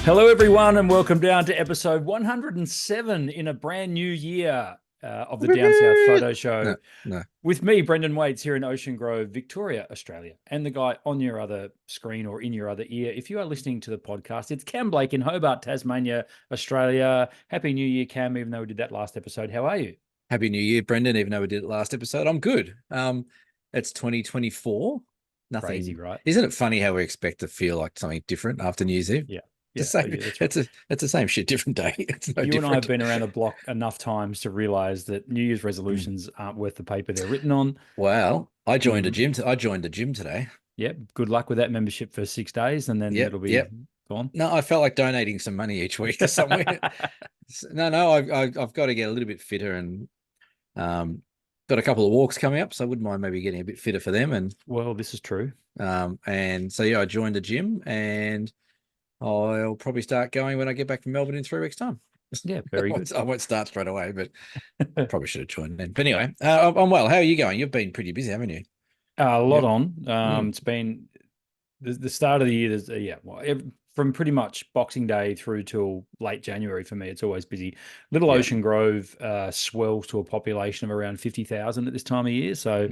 Hello, everyone, and welcome down to episode 107 in a brand new year of the Down South Photo Show. No. With me, Brendan Waits, here in Ocean Grove, Victoria, Australia, and the guy on your other screen or in your other ear. If you are listening to the podcast, it's Cam Blake in Hobart, Tasmania, Australia. Happy New Year, Cam, even though we did that last episode. How are you? Happy New Year, Brendan, even though we did it last episode. I'm good. It's 2024. Nothing. Crazy, right? Isn't it funny how we expect to feel like something different after New Year's Eve? Yeah. It's the same. It's the same shit, different day. It's no You different. and I have been around the block enough times to realize that New Year's resolutions aren't worth the paper they're written on. Well, I joined a gym. I joined the gym today. Yep. Good luck with that membership for 6 days, and then it'll be gone. No, I felt like donating some money each week to somewhere. No, I've got to get a little bit fitter, and got a couple of walks coming up, so I wouldn't mind maybe getting a bit fitter for them. And well, this is true. And so I joined the gym, and I'll probably start going when I get back from Melbourne in 3 weeks' time. Yeah, very good. I won't start straight away, but probably should have joined then. But anyway, I'm well. How are you going? You've been pretty busy, haven't you? A lot on. It's been the start of the year. From pretty much Boxing Day through till late January for me, it's always busy. Little Ocean Grove swells to a population of around 50,000 at this time of year. So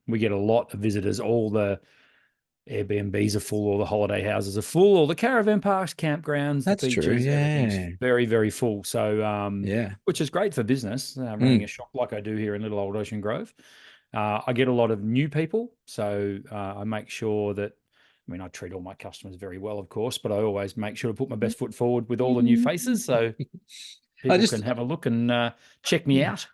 we get a lot of visitors. All the Airbnbs are full, all the holiday houses are full, all the caravan parks, campgrounds, That's the beaches, true. Yeah, everything's very, very full. So which is great for business, running a shop like I do here in Little Old Ocean Grove. I get a lot of new people, so I make sure that, I mean, I treat all my customers very well, of course, but I always make sure to put my best foot forward with all the new faces, so people can have a look and check me out.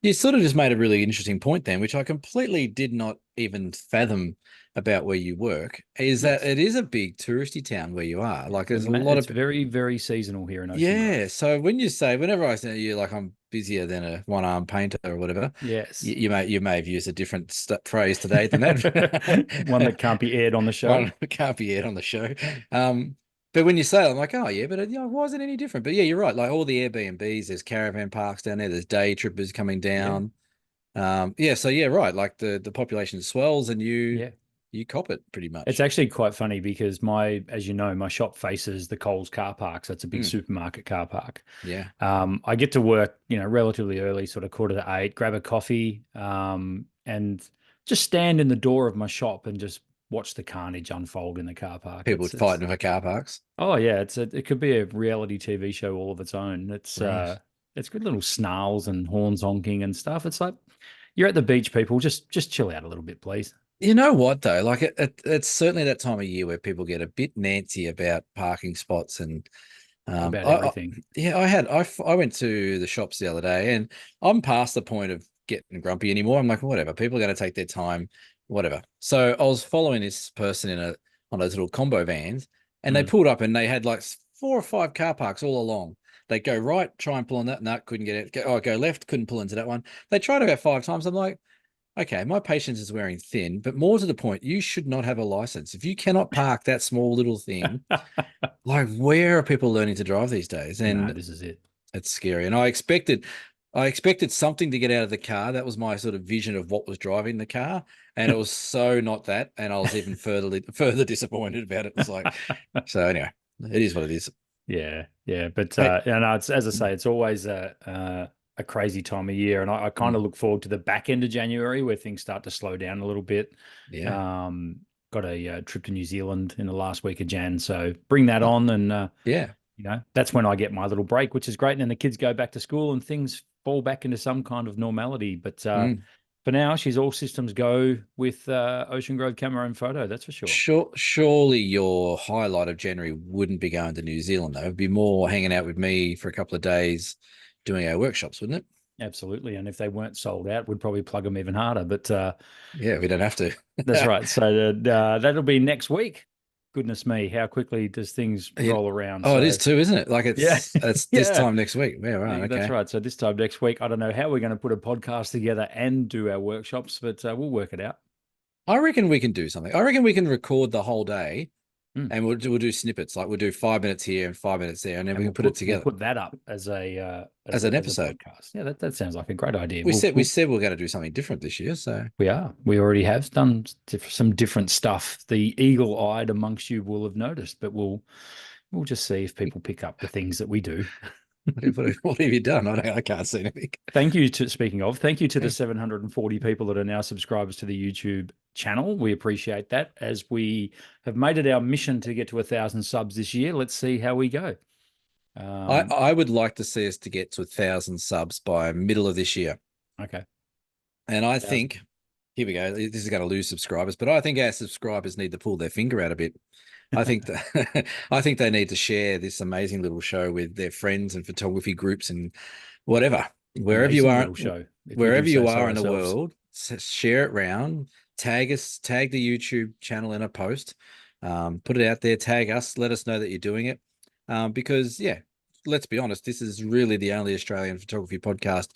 You sort of just made a really interesting point then, which I completely did not even fathom about where you work, is that it is a big touristy town where you are. Like there's a lot of very, very seasonal here in Ocean Grove. So whenever I say you, like, I'm busier than a one-armed painter or whatever, yes, you may have used a different phrase today than that. One that can't be aired on the show. One that can't be aired on the show. But when you say it, I'm like, oh yeah, but why is it any different? But yeah, you're right. Like all the Airbnbs, there's caravan parks down there. There's day trippers coming down. So right. Like the population swells, and you cop it pretty much. It's actually quite funny because as you know, my shop faces the Coles car park. So it's a big supermarket car park. Yeah. I get to work, relatively early, sort of 7:45, grab a coffee, and just stand in the door of my shop and just watch the carnage unfold in the car park. People fighting for car parks. Oh yeah. It could be a reality TV show all of its own. It's good little snarls and horns honking and stuff. It's like, you're at the beach, people. Just chill out a little bit, please. You know what though? Like it's certainly that time of year where people get a bit nancy about parking spots and about everything. I went to the shops the other day, and I'm past the point of getting grumpy anymore. I'm like, whatever. People are going to take their time, whatever. So I was following this person on those little combo vans, and they pulled up, and they had like 4 or 5 car parks all along. They go right, try and pull on that. No, couldn't get it. Go left, couldn't pull into that one. They tried about 5 times. I'm like, okay, my patience is wearing thin, but more to the point, you should not have a license. If you cannot park that small little thing, like, where are people learning to drive these days? And no, this is it. It's scary. And I expected something to get out of the car. That was my sort of vision of what was driving the car. And it was so not that. And I was even further disappointed about it. It's like, so anyway, it is what it is. Yeah. But it's, as I say, it's always a crazy time of year, and I kind of look forward to the back end of January where things start to slow down a little bit. Got a trip to New Zealand in the last week of Jan, so bring that on, and that's when I get my little break, which is great. And then the kids go back to school and things fall back into some kind of normality. But for now, she's all systems go with Ocean Grove Camera and Photo, that's for sure. Surely your highlight of January wouldn't be going to New Zealand, though. It'd be more hanging out with me for a couple of days doing our workshops, wouldn't it? Absolutely. And if they weren't sold out, we'd probably plug them even harder. But we don't have to. That's right. So that'll be next week. Goodness me, how quickly does things roll around? It is too, isn't it? Like it's this time next week. Yeah, right. Okay. That's right. So this time next week, I don't know how we're going to put a podcast together and do our workshops, but we'll work it out. I reckon we can do something. I reckon we can record the whole day. And we'll do snippets, like we'll do 5 minutes here and 5 minutes there, and then we can put it together. We'll put that up as an episode. Podcast. Yeah, that sounds like a great idea. We said we're going to do something different this year, so we are. We already have done some different stuff. The eagle-eyed amongst you will have noticed, but we'll We'll just see if people pick up the things that we do. What have you done? I can't see anything. Thank you to, speaking of, thank you to the 740 people that are now subscribers to the YouTube channel. We appreciate that, as we have made it our mission to get to 1,000 subs this year. Let's see how we go. I would like to see us to get to 1,000 subs by middle of this year. Okay. And I think, here we go. This is going to lose subscribers, but I think our subscribers need to pull their finger out a bit. I think that I think they need to share this amazing little show with their friends and photography groups and whatever, wherever you are, wherever you are in the world, share it around, tag us, tag the YouTube channel in a post, put it out there, tag us, let us know that you're doing it. Because yeah, let's be honest, this is really the only Australian photography podcast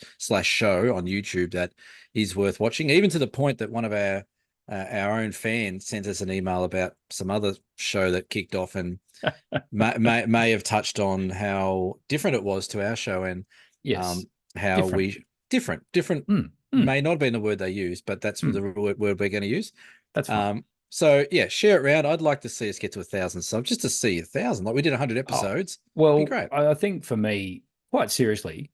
/ show on YouTube that is worth watching, even to the point that one of our own fan sent us an email about some other show that kicked off and may have touched on how different it was to our show, and how different may not have been the word they used, but that's the word we're going to use. That's fine. So yeah, share it around. I'd like to see us get to 1,000 subs, just to see 1,000. Like we did 100 episodes. Well, great. I think for me, quite seriously,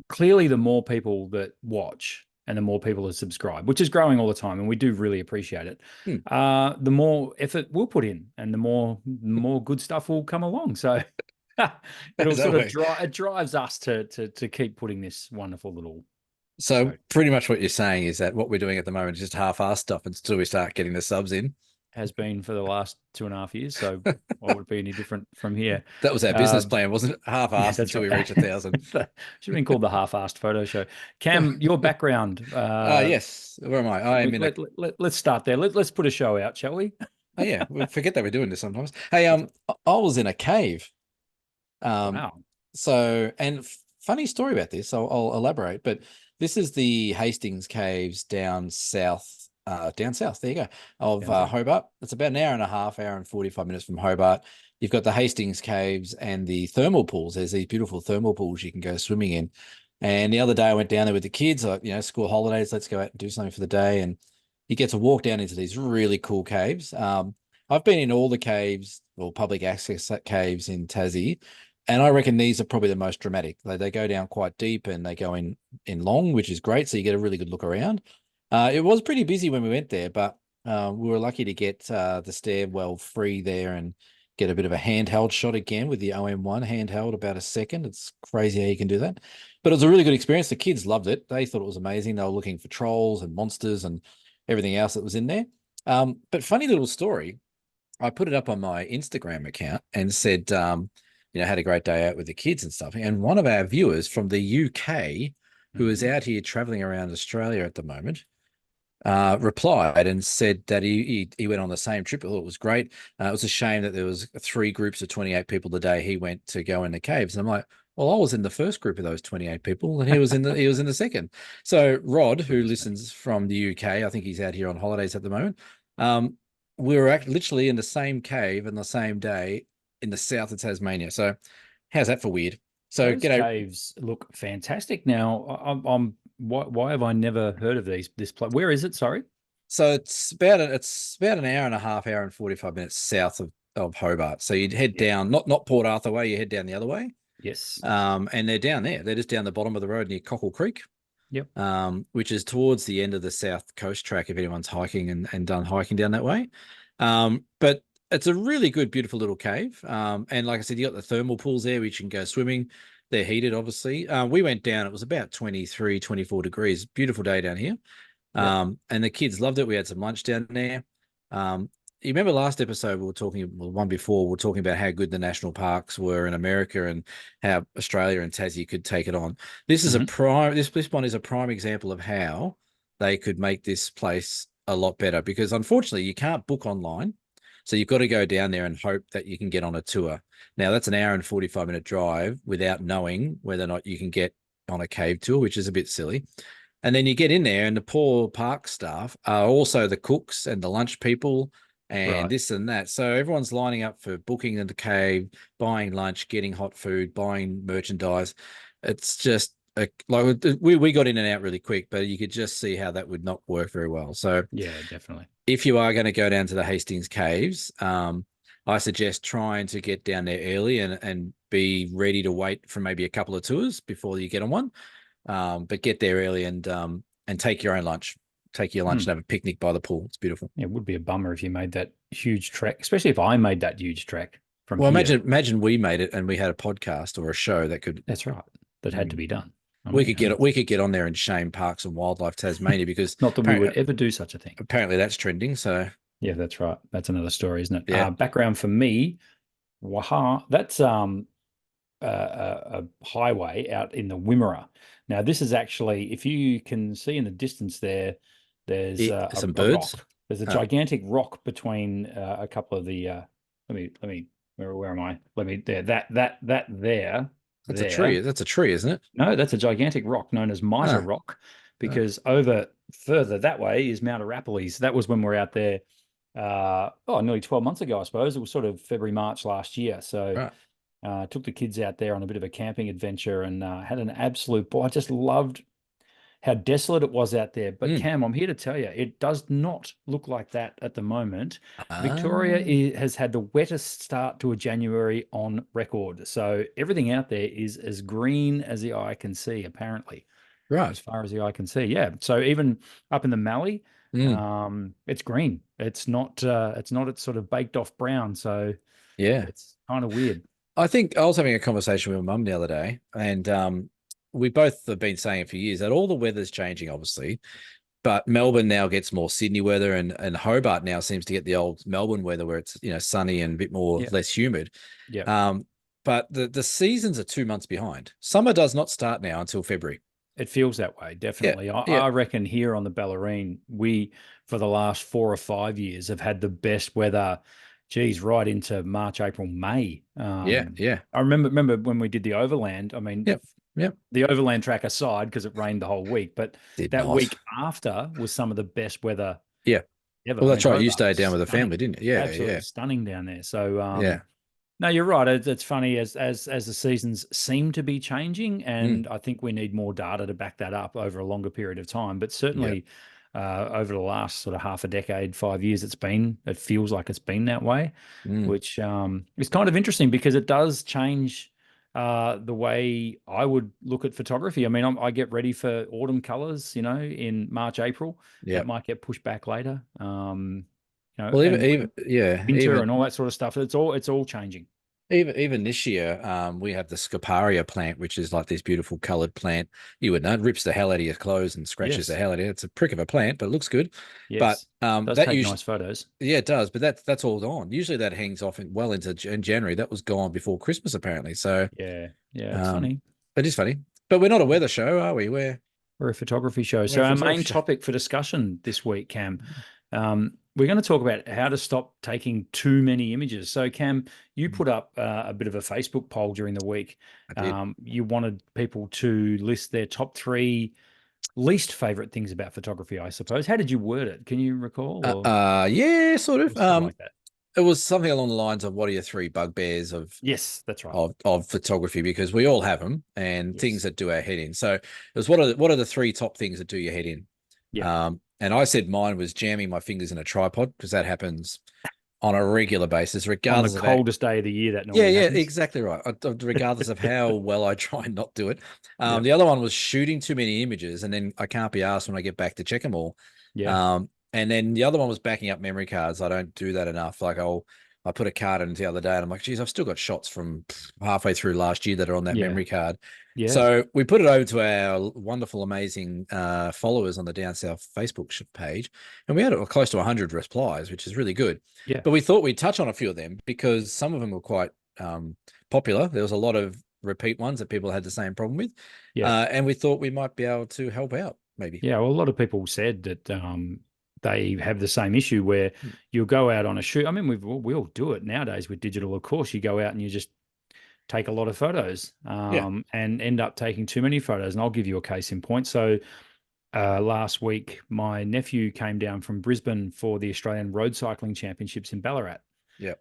clearly the more people that watch and the more people that subscribe, which is growing all the time, and we do really appreciate it, the more effort we'll put in, and the more good stuff will come along. So it'll sort of it drives us to keep putting this wonderful little. So pretty much what you're saying is that what we're doing at the moment is just half-assed stuff until we start getting the subs in. Has been for the last 2.5 years. So why would it be any different from here? That was our business plan, wasn't it? Half-assed until we reach 1,000. Should have been called the half-assed photo show. Cam, your background. Yes. Where am I? I am in. Let's start there. Let's put a show out, shall we? Oh yeah, we forget that we're doing this sometimes. Hey, I was in a cave. Wow. So, and funny story about this. I'll elaborate, but this is the Hastings Caves down south. There you go, of Hobart. It's about an hour and 45 minutes from Hobart. You've got the Hastings Caves and the thermal pools. There's these beautiful thermal pools you can go swimming in. And the other day I went down there with the kids, like, school holidays, let's go out and do something for the day. And you get to walk down into these really cool caves. I've been in all the caves or public access caves in Tassie, and I reckon these are probably the most dramatic. They go down quite deep and they go in long, which is great. So you get a really good look around. It was pretty busy when we went there, but we were lucky to get the stairwell free there and get a bit of a handheld shot again with the OM1 handheld, about a second. It's crazy how you can do that. But it was a really good experience. The kids loved it. They thought it was amazing. They were looking for trolls and monsters and everything else that was in there. But funny little story. I put it up on my Instagram account and said, had a great day out with the kids and stuff. And one of our viewers from the UK, who is out here traveling around Australia at the moment, replied and said that he went on the same trip. He thought it was great. It was a shame that there was 3 groups of 28 people the day he went to go in the caves. And I'm like, well, I was in the first group of those 28 people, and he was in the second. So Rod, who listens from the UK, I think he's out here on holidays at the moment. We were literally in the same cave on the same day in the south of Tasmania. So how's that for weird? So those caves look fantastic. Now, why have I never heard of this place? Where is it? Sorry. So it's about an hour and a half, hour and 45 minutes south of Hobart. So you'd head down, not Port Arthur way, you head down the other way. Yes. And they're down there. They're just down the bottom of the road near Cockle Creek. Yep. Which is towards the end of the South Coast Track if anyone's hiking and done hiking down that way. But it's a really good, beautiful little cave. And like I said, you got the thermal pools there, which you can go swimming. They're heated, obviously. We went down, it was about 23, 24 degrees. Beautiful day down here. Yep. And the kids loved it. We had some lunch down there. You remember last episode we were talking, one before, we were talking about how good the national parks were in America and how Australia and Tassie could take it on. This is this one is a prime example of how they could make this place a lot better, because unfortunately you can't book online. So you've got to go down there and hope that you can get on a tour. Now that's an hour and 45-minute drive without knowing whether or not you can get on a cave tour, which is a bit silly. And then you get in there and the poor park staff are also the cooks and the lunch people and this and that. So everyone's lining up for booking in the cave, buying lunch, getting hot food, buying merchandise. It's just like we got in and out really quick, but you could just see how that would not work very well. So yeah, definitely. If you are going to go down to the Hastings Caves, I suggest trying to get down there early and be ready to wait for maybe a couple of tours before you get on one. But get there early and take your own lunch. Take your lunch and have a picnic by the pool. It's beautiful. It would be a bummer if you made that huge trek, especially if I made that huge trek from Well, here. imagine we made it and we had a podcast or a show that could. That's right. That had to be done. We could get on there and shame Parks and Wildlife Tasmania because not that we would ever do such a thing. Apparently that's trending. So yeah, that's right. That's another story, isn't it? Yeah. Background for me, Waha. That's a highway out in the Wimmera. Now, this is actually, if you can see in the distance there, there's some birds. Rock. There's a gigantic rock between a couple of the. Let me. Where am I? Let me there. That there. That's a tree. That's a tree, isn't it? No, that's a gigantic rock known as Mitre Rock, because over further that way is Mount Arapiles. That was when we were out there. Nearly 12 months ago, I suppose. It was sort of February, March last year. So. Took the kids out there on a bit of a camping adventure and had an absolute ball. I just loved how desolate it was out there. But Cam, I'm here to tell you, it does not look like that at the moment. Victoria has had the wettest start to a January on record. So everything out there is as green as the eye can see, apparently. Right. As far as the eye can see. Yeah. So even up in the Mallee, it's green. It's not it's sort of baked off brown. So yeah, it's kind of weird. I think I was having a conversation with my mum the other day, and we both have been saying for years that all the weather's changing, obviously, but Melbourne now gets more Sydney weather, and Hobart now seems to get the old Melbourne weather where it's sunny and a bit more less humid. Yeah. But the seasons are 2 months behind. Summer does not start now until February. It feels that way, definitely. Yeah. I reckon here on the Bellarine, we, for the last 4 or 5 years, have had the best weather. Geez, right into March, April, May. Yeah. I remember when we did the Overland. I mean, the Overland track aside, because it rained the whole week, but week after was some of the best weather. Yeah. Ever. Well, that's right. You stayed down with the family, didn't you? Yeah, absolutely stunning down there. So yeah. No, you're right. It's funny as the seasons seem to be changing, and I think we need more data to back that up over a longer period of time. But certainly. Over the last sort of half a decade, 5 years, it feels like it's been that way, which is kind of interesting because it does change the way I would look at photography. I mean, I get ready for autumn colors, in March, April. That might get pushed back later. Well, even winter and all that sort of stuff. It's all changing. Even this year, we have the scoparia plant, which is like this beautiful colored plant. You would know, it rips the hell out of your clothes and scratches the hell out of it. It's a prick of a plant, but it looks good. Yes. But does take nice photos. Yeah, it does. But that's all gone. Usually that hangs off well into January. That was gone before Christmas, apparently. So yeah, it's funny. It is funny. But we're not a weather show, are we? We're a photography show. So our main topic for discussion this week, Cam, we're going to talk about how to stop taking too many images. So, Cam, you put up a bit of a Facebook poll during the week. You wanted people to list their top 3 least favorite things about photography, I suppose. How did you word it? Can you recall? Yeah, sort of. Like that. It was something along the lines of, what are your 3 bugbears of? Yes, that's right. Of photography, because we all have them, and things that do our head in. So it was, what are the 3 top things that do your head in? Yeah. And I said mine was jamming my fingers in a tripod, because that happens on a regular basis, regardless on the coldest day of the year. That normally happens. Exactly right. Regardless of how well I try and not do it. The other one was shooting too many images, and then I can't be asked when I get back to check them all. And then the other one was backing up memory cards. I don't do that enough. Like I put a card in the other day, and I'm like, geez, I've still got shots from halfway through last year that are on that memory card. Yeah. So we put it over to our wonderful, amazing followers on the Down South Facebook page, and we had close to 100 replies, which is really good. Yeah. But we thought we'd touch on a few of them because some of them were quite popular. There was a lot of repeat ones that people had the same problem with. Yeah. And we thought we might be able to help out, maybe. Yeah. Well, a lot of people said that they have the same issue where you'll go out on a shoot. I mean, we all do it nowadays with digital. Of course, you go out and you just take a lot of photos and end up taking too many photos. And I'll give you a case in point. So last week, my nephew came down from Brisbane for the Australian Road Cycling Championships in Ballarat. Yeah.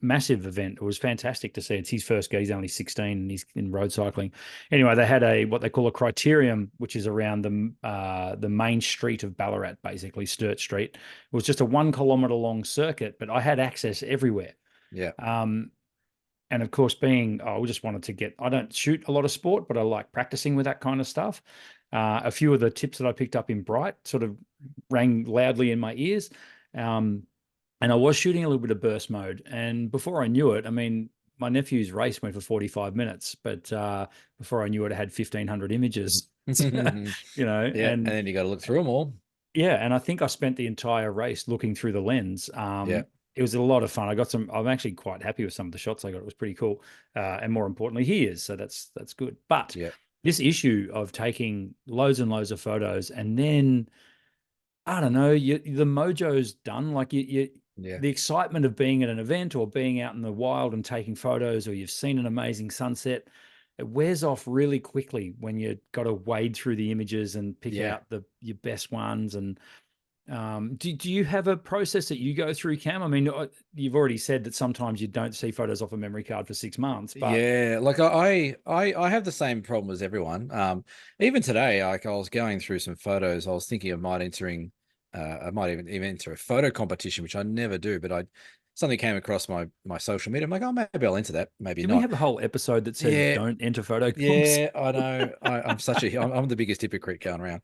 Massive event. It was fantastic to see. It's his first go. He's only 16 and he's in road cycling. Anyway, they had what they call a criterium, which is around the main street of Ballarat, basically Sturt Street. It was just a 1 kilometre long circuit, but I had access everywhere. Yeah. And of course, I just wanted to I don't shoot a lot of sport, but I like practicing with that kind of stuff. A few of the tips that I picked up in Bright sort of rang loudly in my ears. And I was shooting a little bit of burst mode. And before I knew it, I mean, my nephew's race went for 45 minutes, but before I knew it, I had 1,500 images, Yeah. And and then you got to look through them all. yeah. And I think I spent the entire race looking through the lens. Yeah. It was a lot of fun. I'm actually quite happy with some of the shots I got. It was pretty cool. And more importantly, he is. So that's good. But Yeah. this issue of taking loads and loads of photos and then I don't know, the mojo's done. Like Yeah. the excitement of being at an event or being out in the wild and taking photos, or you've seen an amazing sunset, it wears off really quickly when you got to wade through the images and pick Yeah. out your best ones. And do you have a process that you go through, Cam? I mean, you've already said that sometimes you don't see photos off a memory card for 6 months, but Yeah, like I have the same problem as everyone. Even today, like I was going through some photos. I was thinking of I might even enter a photo competition, which I never do, but something came across my social media. I'm like, oh, maybe I'll enter that, maybe can we not. have a whole episode that says Yeah, don't enter photo comps? yeah, I know. I'm the biggest hypocrite going around.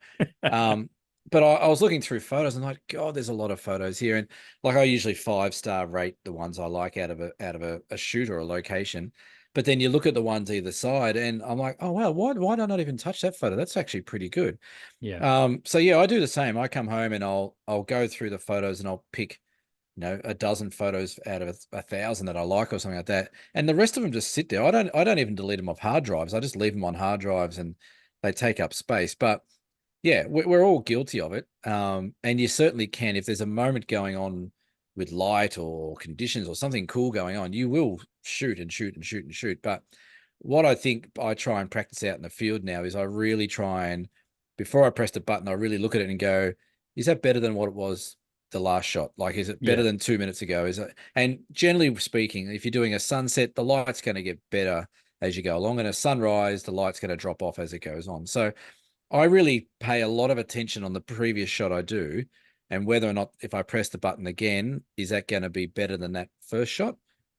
But I was looking through photos and like, God, there's a lot of photos here. And like I usually 5-star rate the ones I like out of a shoot or a location. But then you look at the ones either side and I'm like, oh wow, why did I not even touch that photo? That's actually pretty good. Yeah. So yeah, I do the same. I come home and I'll go through the photos and I'll pick a dozen photos out of 1,000 that I like or something like that. And the rest of them just sit there. I don't even delete them off hard drives. I just leave them on hard drives and they take up space. But yeah, we're all guilty of it. And you certainly can, if there's a moment going on with light or conditions or something cool going on, you will shoot and shoot and shoot and shoot. But what I think I try and practice out in the field now is I really try and, before I press the button, I really look at it and go, is that better than what it was the last shot? Like, is it better Yeah. than 2 minutes ago? And generally speaking, if you're doing a sunset, the light's going to get better as you go along, and a sunrise, the light's going to drop off as it goes on. So I really pay a lot of attention on the previous shot I do, and whether or not, if I press the button again, is that going to be better than that first shot?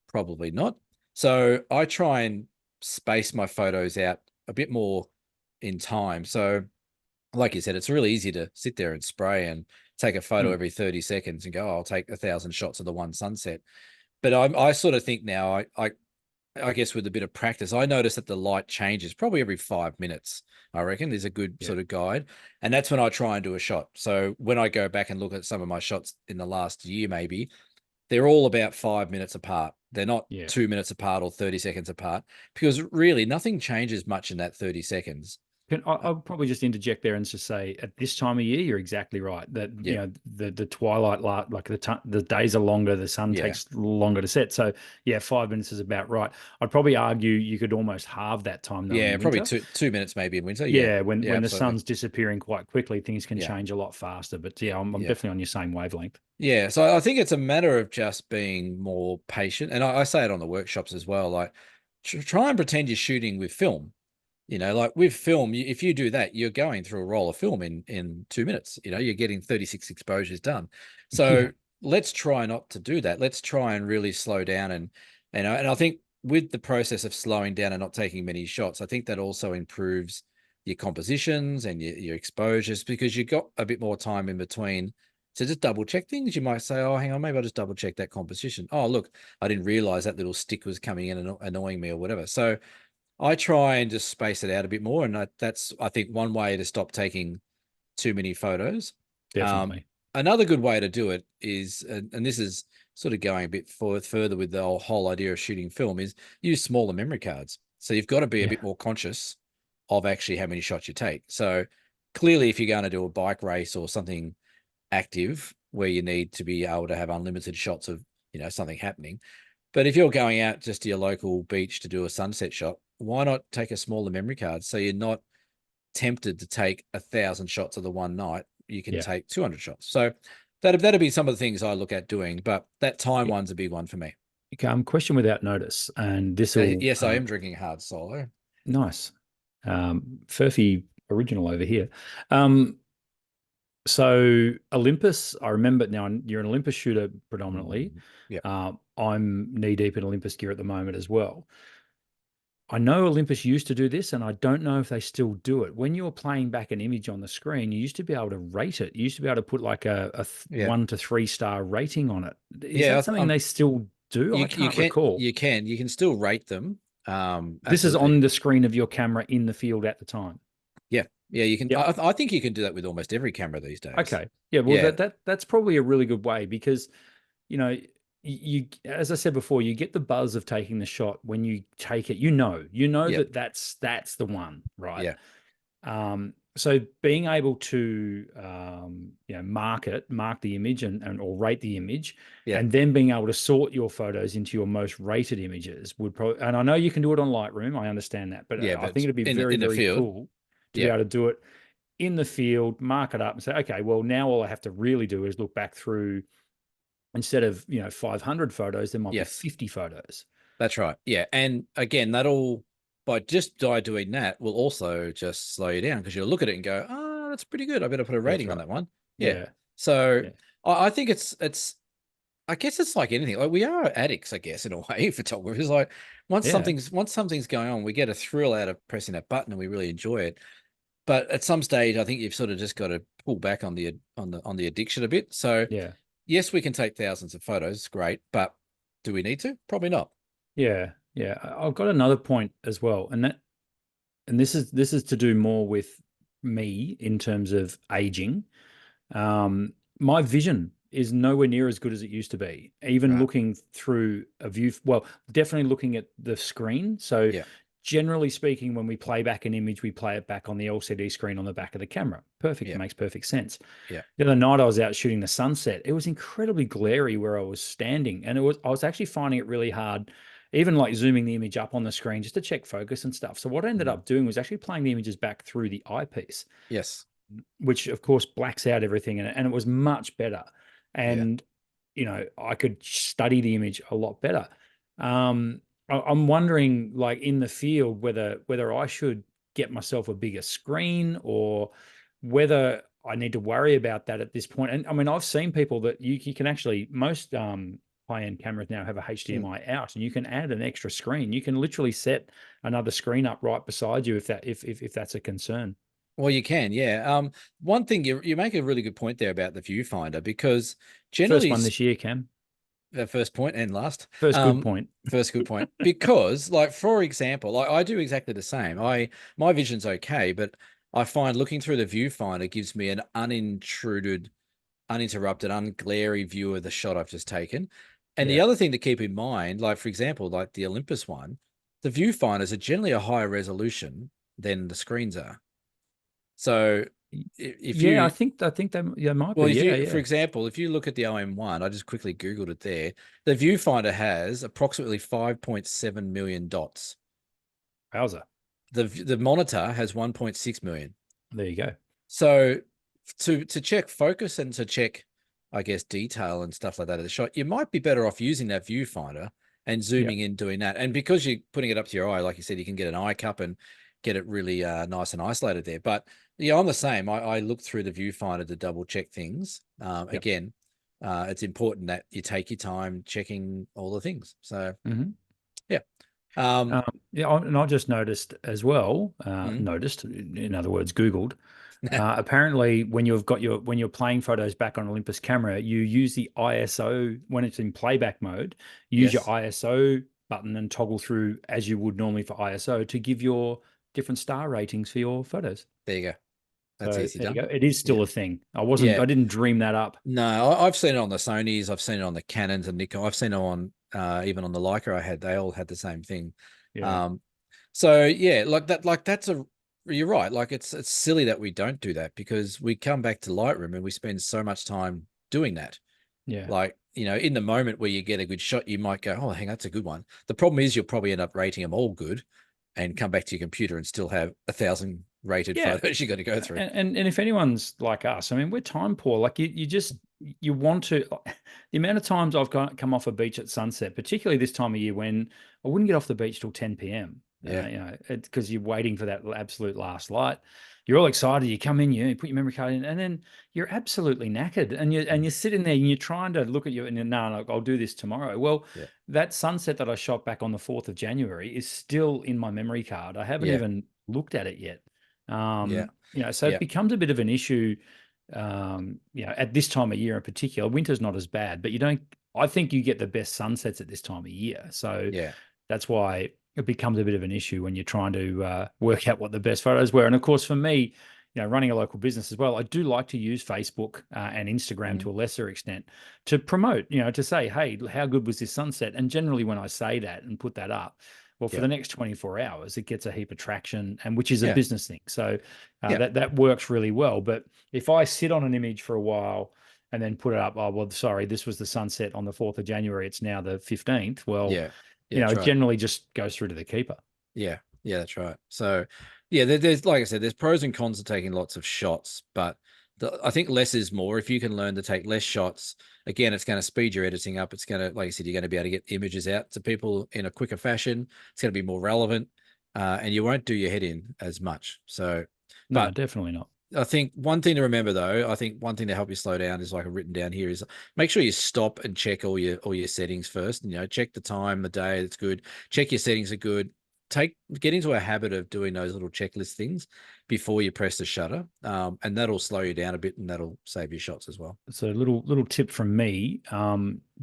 Probably not. So I try and space my photos out a bit more in time. So like you said, it's really easy to sit there and spray and take a photo Mm. every 30 seconds and go, oh, I'll take 1,000 shots of the one sunset. But I sort of think now, I guess with a bit of practice, I notice that the light changes probably every 5 minutes, I reckon, is a good Yeah. sort of guide. And that's when I try and do a shot. So when I go back and look at some of my shots in the last year, maybe, they're all about 5 minutes apart. They're not Yeah. 2 minutes apart or 30 seconds apart, because really nothing changes much in that 30 seconds. I'll probably just interject there and just say, at this time of year, you're exactly right. That Yeah. the twilight light, like the days are longer, the sun Yeah. takes longer to set. So yeah, 5 minutes is about right. I'd probably argue you could almost halve that time though Yeah. in Probably winter. 2 minutes maybe in winter. Yeah. Yeah, Yeah. when the Absolutely. sun's disappearing quite quickly, things can Yeah. change a lot faster. But yeah, I'm Yeah. definitely on your same wavelength. Yeah, so I think it's a matter of just being more patient, and I say it on the workshops as well. Like, try and pretend you're shooting with film. Like with film, if you do that, you're going through a roll of film in 2 minutes. You're getting 36 exposures done. Yeah, So let's try not to do that. Let's try and really slow down, and I think with the process of slowing down and not taking many shots, I think that also improves your compositions and your exposures, because you got a bit more time in between. So just double check things. You might say, oh, hang on, maybe I'll just double check that composition. Oh, look, I didn't realize that little stick was coming in and annoying me or whatever. So I try and just space it out a bit more. And that's, I think, one way to stop taking too many photos. definitely. Another good way to do it is, and this is sort of going a bit further with the whole idea of shooting film, is use smaller memory cards. So you've got to be a Yeah, bit more conscious of actually how many shots you take. So clearly, if you're going to do a bike race or something active where you need to be able to have unlimited shots of something happening, but if you're going out just to your local beach to do a sunset shot, why not take a smaller memory card so you're not tempted to take 1,000 shots of the one night? You can yeah. take 200 shots. So that'd be some of the things I look at doing, but that time one's a big one for me. Question without notice, and this will Yes, I am drinking hard solo. nice. Furphy original over here. Um, So Olympus, I remember now. You're an Olympus shooter predominantly. Yeah. I'm knee deep in Olympus gear at the moment as well. I know Olympus used to do this, and I don't know if they still do it. When you were playing back an image on the screen, you used to be able to rate it. You used to be able to put like a Yeah. 1 to 3 star rating on it. Is Yeah. that something they still do? I You can't can recall. you can still rate them. This is Absolutely. on the screen of your camera in the field at the time. Yeah. Yeah. You can. Yep. I think you can do that with almost every camera these days. Okay. Yeah. Well, Yeah. that's probably a really good way because you know, you as I said before, you get the buzz of taking the shot when you take it. You know Yeah. that that's the one, right? Yeah. So being able to mark the image and or rate the image, Yeah. and then being able to sort your photos into your most rated images would probably. And I know you can do it on Lightroom. I understand that, but Yeah. I But think it'd be very in the very field. cool to be Yeah. able to do it in the field, mark it up, and say, okay, well now all I have to really do is look back through instead of 500 photos, there might be Yes. 50 photos. That's right. Yeah. And again, that'll by doing that will also just slow you down because you'll look at it and go, oh, that's pretty good. I better put a That's rating on right. that one. Yeah. Yeah. So Yeah. I think it's I guess it's like anything. Like we are addicts, I guess, in a way, photographers. Like Yeah. once something's going on, we get a thrill out of pressing that button and we really enjoy it. But at some stage, I think you've sort of just got to pull back on the addiction a bit. So Yeah. yes, we can take thousands of photos, great, but do we need to? Probably not. Yeah. Yeah. I've got another point as well. And this is to do more with me in terms of aging. My vision is nowhere near as good as it used to be. Even Right. looking through a view, well, definitely looking at the screen. So Yeah. generally speaking, when we play back an image, we play it back on the LCD screen on the back of the camera. Perfect. Yeah. It makes perfect sense. Yeah. The other night I was out shooting the sunset. It was incredibly glary where I was standing, and I was actually finding it really hard, even like zooming the image up on the screen just to check focus and stuff. So what I ended Mm. up doing was actually playing the images back through the eyepiece, Yes. which of course blacks out everything in it, and it was much better. Yeah. And I could study the image a lot better. I'm wondering, like in the field, whether I should get myself a bigger screen or whether I need to worry about that at this point. And I mean, I've seen people that you can actually most high-end cameras now have a Mm. HDMI out, and you can add an extra screen. You can literally set another screen up right beside you if that's a concern. Well, you can, yeah. One thing you make a really good point there about the viewfinder because First generally one this year, Cam. the first point and last, First good point. first good point because, like for example, like I do exactly the same. My vision's okay, but I find looking through the viewfinder gives me an uninterrupted, unglary view of the shot I've just taken. And the Yeah. other thing to keep in mind, like for example, like the Olympus one, the viewfinders are generally a higher resolution than the screens are. So if Yeah, I you, think they might well, be. if Yeah, you, for yeah. example, if you look at the OM1, I just quickly Googled it there, the viewfinder has approximately 5.7 million dots. Wowza. The monitor has 1.6 million. There you go. So to check focus and to check, I guess, detail and stuff like that of the shot, you might be better off using that viewfinder and Yeah. zooming in doing that. And because you're putting it up to your eye, like you said, you can get an eye cup and get it really nice and isolated there. But yeah, I'm the same. I look through the viewfinder to double check things. Yep. Again, it's important that you take your time checking all the things. So Hmm. yeah. Um, Yeah, and I just noticed as well. mm, Noticed, in other words, Googled. Apparently, when you're playing photos back on Olympus camera, you use the ISO when it's in playback mode. Use your yes, ISO button and toggle through as you would normally for ISO to give your different star ratings for your photos. there you go. That's So easy there you go. done. It is Yeah. still a thing. Yeah. I didn't dream that up. No, I've seen it on the Sonys. I've seen it on the Canons and Nikon. I've seen it on even on the Leica I had. They all had the same thing. Yeah. Um, so yeah, like that. Like that's a. You're right. Like it's silly that we don't do that because we come back to Lightroom and we spend so much time doing that. Yeah. Like in the moment where you get a good shot, you might go, "Oh, hang, that's a good one." The problem is you'll probably end up rating them all good, and come back to your computer and still have 1,000 rated Yeah. photos you got to go through. And if anyone's like us, I mean, we're time poor. Like you just you want to. The amount of times I've come off a beach at sunset, particularly this time of year when I wouldn't get off the beach till 10 p.m. Yeah. You know, because you're waiting for that absolute last light. You're all excited. You come in, you put your memory card in, and then you're absolutely knackered. And you're sitting there and you're trying to look at you and you're, no, I'll do this tomorrow. Well, Yeah. that sunset that I shot back on the 4th of January is still in my memory card. I haven't Yeah. even looked at it yet. Yeah. You know, so it becomes a bit of an issue. You know, at this time of year in particular, winter's not as bad, but I think you get the best sunsets at this time of year. So Yeah. that's why it becomes a bit of an issue when you're trying to work out what the best photos were. And of course, for me, you know, running a local business as well, I do like to use Facebook and Instagram to a lesser extent to promote, you know, to say, hey, how good was this sunset? And generally when I say that and put that up, well, for the next 24 hours, it gets a heap of traction, and which is a business thing. So that works really well. But if I sit on an image for a while and then put it up, oh, well, sorry, this was the sunset on the 4th of January. It's now the 15th. Well, you know, it generally just goes through to the keeper. Yeah. Yeah, that's right. So there's, like I said, there's pros and cons to taking lots of shots, but I think less is more. If you can learn to take less shots, again, it's going to speed your editing up. It's going to, like I said, you're going to be able to get images out to people in a quicker fashion. It's going to be more relevant, and you won't do your head in as much. So, no, definitely not. I think one thing to remember, though, I think one thing to help you slow down is, like I've written down here, is make sure you stop and check all your settings first. You know, check the time, the day, that's good. Check your settings are good. Get into a habit of doing those little checklist things before you press the shutter, and that'll slow you down a bit, and that'll save you shots as well. So little tip from me.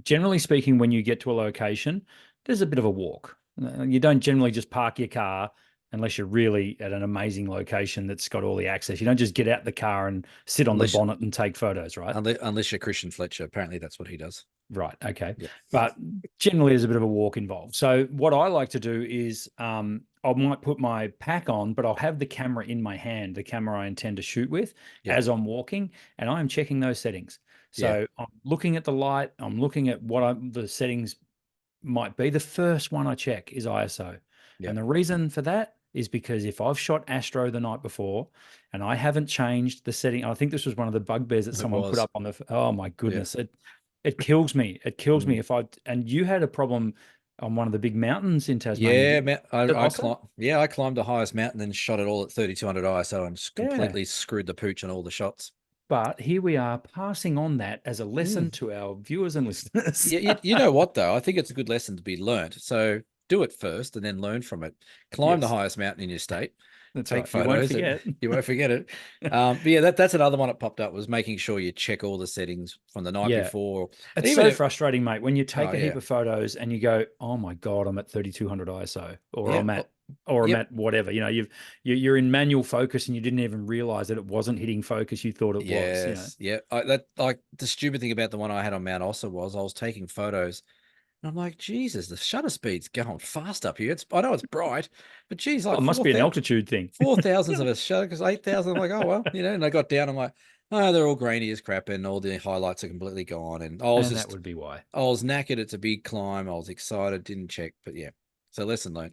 Generally speaking, when you get to a location, there's a bit of a walk. You don't generally just park your car unless you're really at an amazing location that's got all the access. You don't just get out the car and sit on the bonnet and take photos, right? Unless you're Christian Fletcher. Apparently that's what he does. Right. Okay. Yeah. But generally there's a bit of a walk involved. So what I like to do is I might put my pack on, but I'll have the camera in my hand, the camera I intend to shoot with as I'm walking, and I'm checking those settings. So I'm looking at the light, I'm looking at what the settings might be. The first one I check is ISO. And the reason for that is because if I've shot Astro the night before and I haven't changed the setting, I think this was one of the bugbears that someone put up on oh my goodness, it kills me. It kills me and you had a problem on one of the big mountains in Tasmania. Yeah, I climbed the highest mountain and shot it all at 3200 ISO and completely screwed the pooch on all the shots. But here we are passing on that as a lesson to our viewers and listeners. You know what, though? I think it's a good lesson to be learned. So do it first and then learn from it. Climb the highest mountain in your state. Take photos. You won't forget it. But that's another one that popped up, was making sure you check all the settings from the night before. It's so frustrating, mate, when you take a heap of photos and you go, oh my God, I'm at 3200 ISO, or I'm at whatever. You know, you're in manual focus and you didn't even realize that it wasn't hitting focus. You thought it was. You know? Like the stupid thing about the one I had on Mount Ossa was I was taking photos. And I'm like, Jesus, the shutter speed's going fast up here. I know it's bright, but geez, like it must be an altitude thing. 4,000 of a shutter, because 8,000. I'm like, oh well, you know. And I got down, I'm like, oh, they're all grainy as crap, and all the highlights are completely gone. And that would be why. I was knackered. It's a big climb. I was excited, didn't check, but yeah. So lesson learned.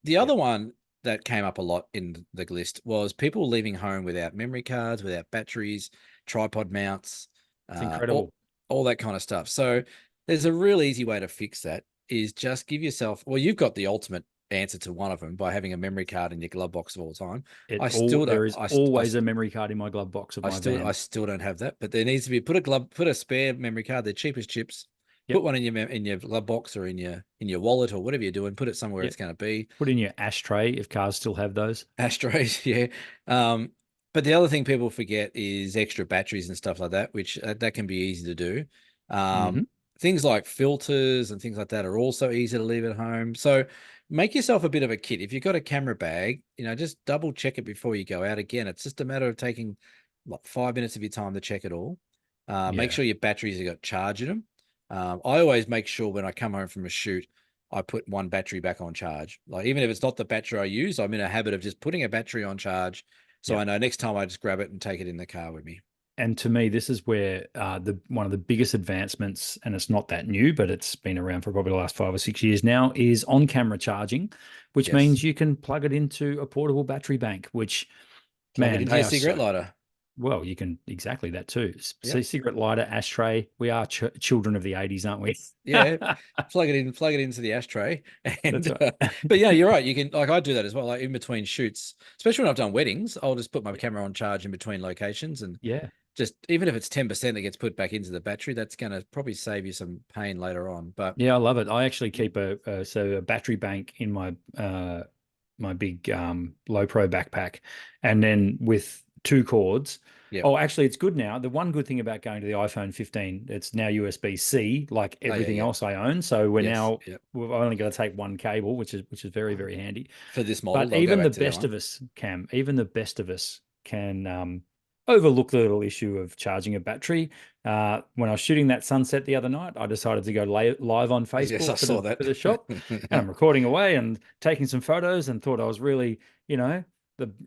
The other one that came up a lot in the list was people leaving home without memory cards, without batteries, tripod mounts. It's incredible. All that kind of stuff. So there's a real easy way to fix that, is just give yourself, well, you've got the ultimate answer to one of them by having a memory card in your glove box of all time. There is always a memory card in my glove box of my van. I still don't have that, but there needs to be, put a spare memory card. They're cheap as chips. Put one in your glove box or in your wallet or whatever you're doing. Put it somewhere it's going to be. Put in your ashtray if cars still have those. Ashtrays, yeah. But the other thing people forget is extra batteries and stuff like that, which that can be easy to do. Things like filters and things like that are also easy to leave at home. So make yourself a bit of a kit. If you've got a camera bag, you know, just double check it before you go out. Again, it's just a matter of taking 5 minutes of your time to check it all. Make sure your batteries have got charge in them. I always make sure when I come home from a shoot, I put one battery back on charge. Like, even if it's not the battery I use, I'm in a habit of just putting a battery on charge. So I know next time I just grab it and take it in the car with me. And to me, this is where one of the biggest advancements, and it's not that new, but it's been around for probably the last 5 or 6 years now, is on-camera charging, which means you can plug it into a portable battery bank, which, plug it into your cigarette lighter. Well, you can exactly that too. Yep. See, cigarette lighter, ashtray. We are children of the 80s, aren't we? Yeah, plug it into the ashtray, That's and right. but yeah, you're right. You can, like, I do that as well. Like in between shoots, especially when I've done weddings, I'll just put my camera on charge in between locations, and Yeah. just even if it's 10% that gets put back into the battery, that's going to probably save you some pain later on. But Yeah, I love it. I actually keep a battery bank in my my big low pro backpack, and then with two cords. yeah, Oh, actually, it's good now. The one good thing about going to the iPhone 15, it's now USB-C, like oh yeah, everything yeah, else I own. So yes, yeah. we've only got to take one cable, which is very, very handy. For this model, But they'll go even the back to that best one. of us, Cam, even the best of us can overlook the little issue of charging a battery. When I was shooting that sunset the other night, I decided to go live on Yes, I Facebook saw that. for the shop, and I'm recording away and taking some photos, and thought I was really,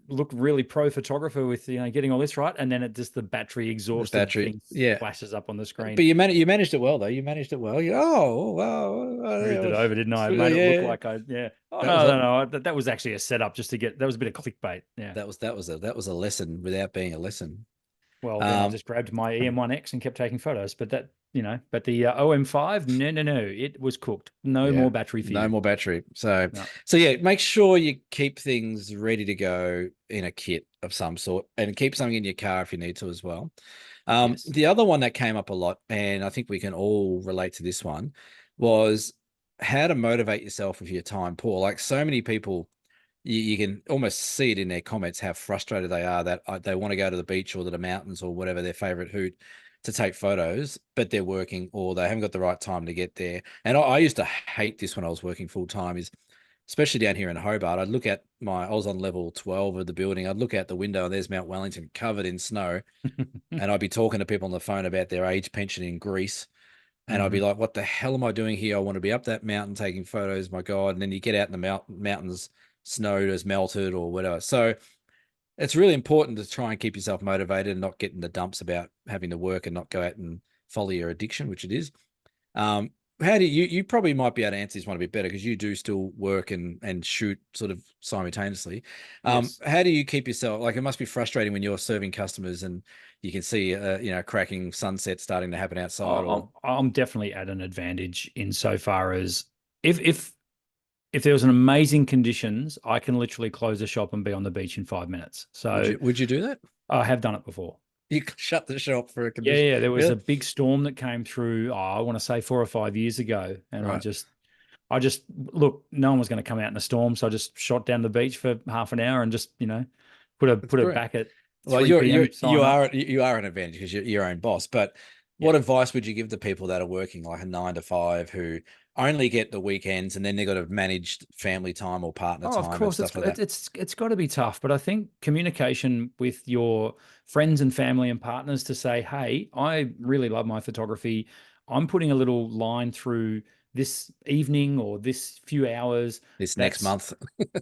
looked really pro photographer with getting all this right, and then it just the battery The exhausted battery, thing yeah. flashes up on the screen. But you managed it well though. You managed it well. Oh wow, Smoothed it over, didn't I? Made it look yeah. like yeah. Oh That was no, a no, no. That was actually a setup just to get. That was a bit of clickbait. Yeah. that was a lesson without being a lesson. Well, then I Um, just grabbed my EM1X and kept taking photos. But but the OM5, no, no, no, it was cooked. No yeah, more battery for no you. more battery. No. So yeah, make sure you keep things ready to go in a kit of some sort, and keep something in your car if you need to as well. Yes. The other one that came up a lot, and I think we can all relate to this one, was how to motivate yourself if you're time poor. Like so many people, you can almost see it in their comments how frustrated they are that they want to go to the beach or to the mountains or whatever their favorite hoot to take photos, but they're working or they haven't got the right time to get there. And I used to hate this when I was working full time, is especially down here in Hobart. I was on level 12 of the building. I'd look out the window and there's Mount Wellington covered in snow. And I'd be talking to people on the phone about their age pension in Greece. And I'd be Hmm. like, what the hell am I doing here? I want to be up that mountain taking photos. My God. And then you get out in the mountains, snow has melted or whatever. So it's really important to try and keep yourself motivated and not get in the dumps about having to work and not go out and follow your addiction, which it is. Um, how do you probably might be able to answer this one a bit better because you do still work and shoot sort of simultaneously. Yes. How do you keep yourself, like, it must be frustrating when you're serving customers and you can see cracking sunset starting to happen outside, or I'm definitely at an advantage insofar as if if there was an amazing conditions, I can literally close the shop and be on the beach in 5 minutes. So would you do that? I have done it before. You shut the shop for a Yeah, condition. yeah. There was Really? a big storm that came through, I want to say 4 or 5 years ago. And Right. I just look, no one was going to come out in a storm. So I just shot down the beach for half an hour and just, That's put it great. back at Well, 3 p.m. you sign up. are an advantage because you're your own boss. But what Yeah. advice would you give to people that are working like a 9 to 5 who only get the weekends and then they've got to manage family time or partner Oh, of time and course, stuff like that? it's got to be tough, but I think communication with your friends and family and partners to say, "Hey, I really love my photography. I'm putting a little line through this evening or this few hours. This next That's month.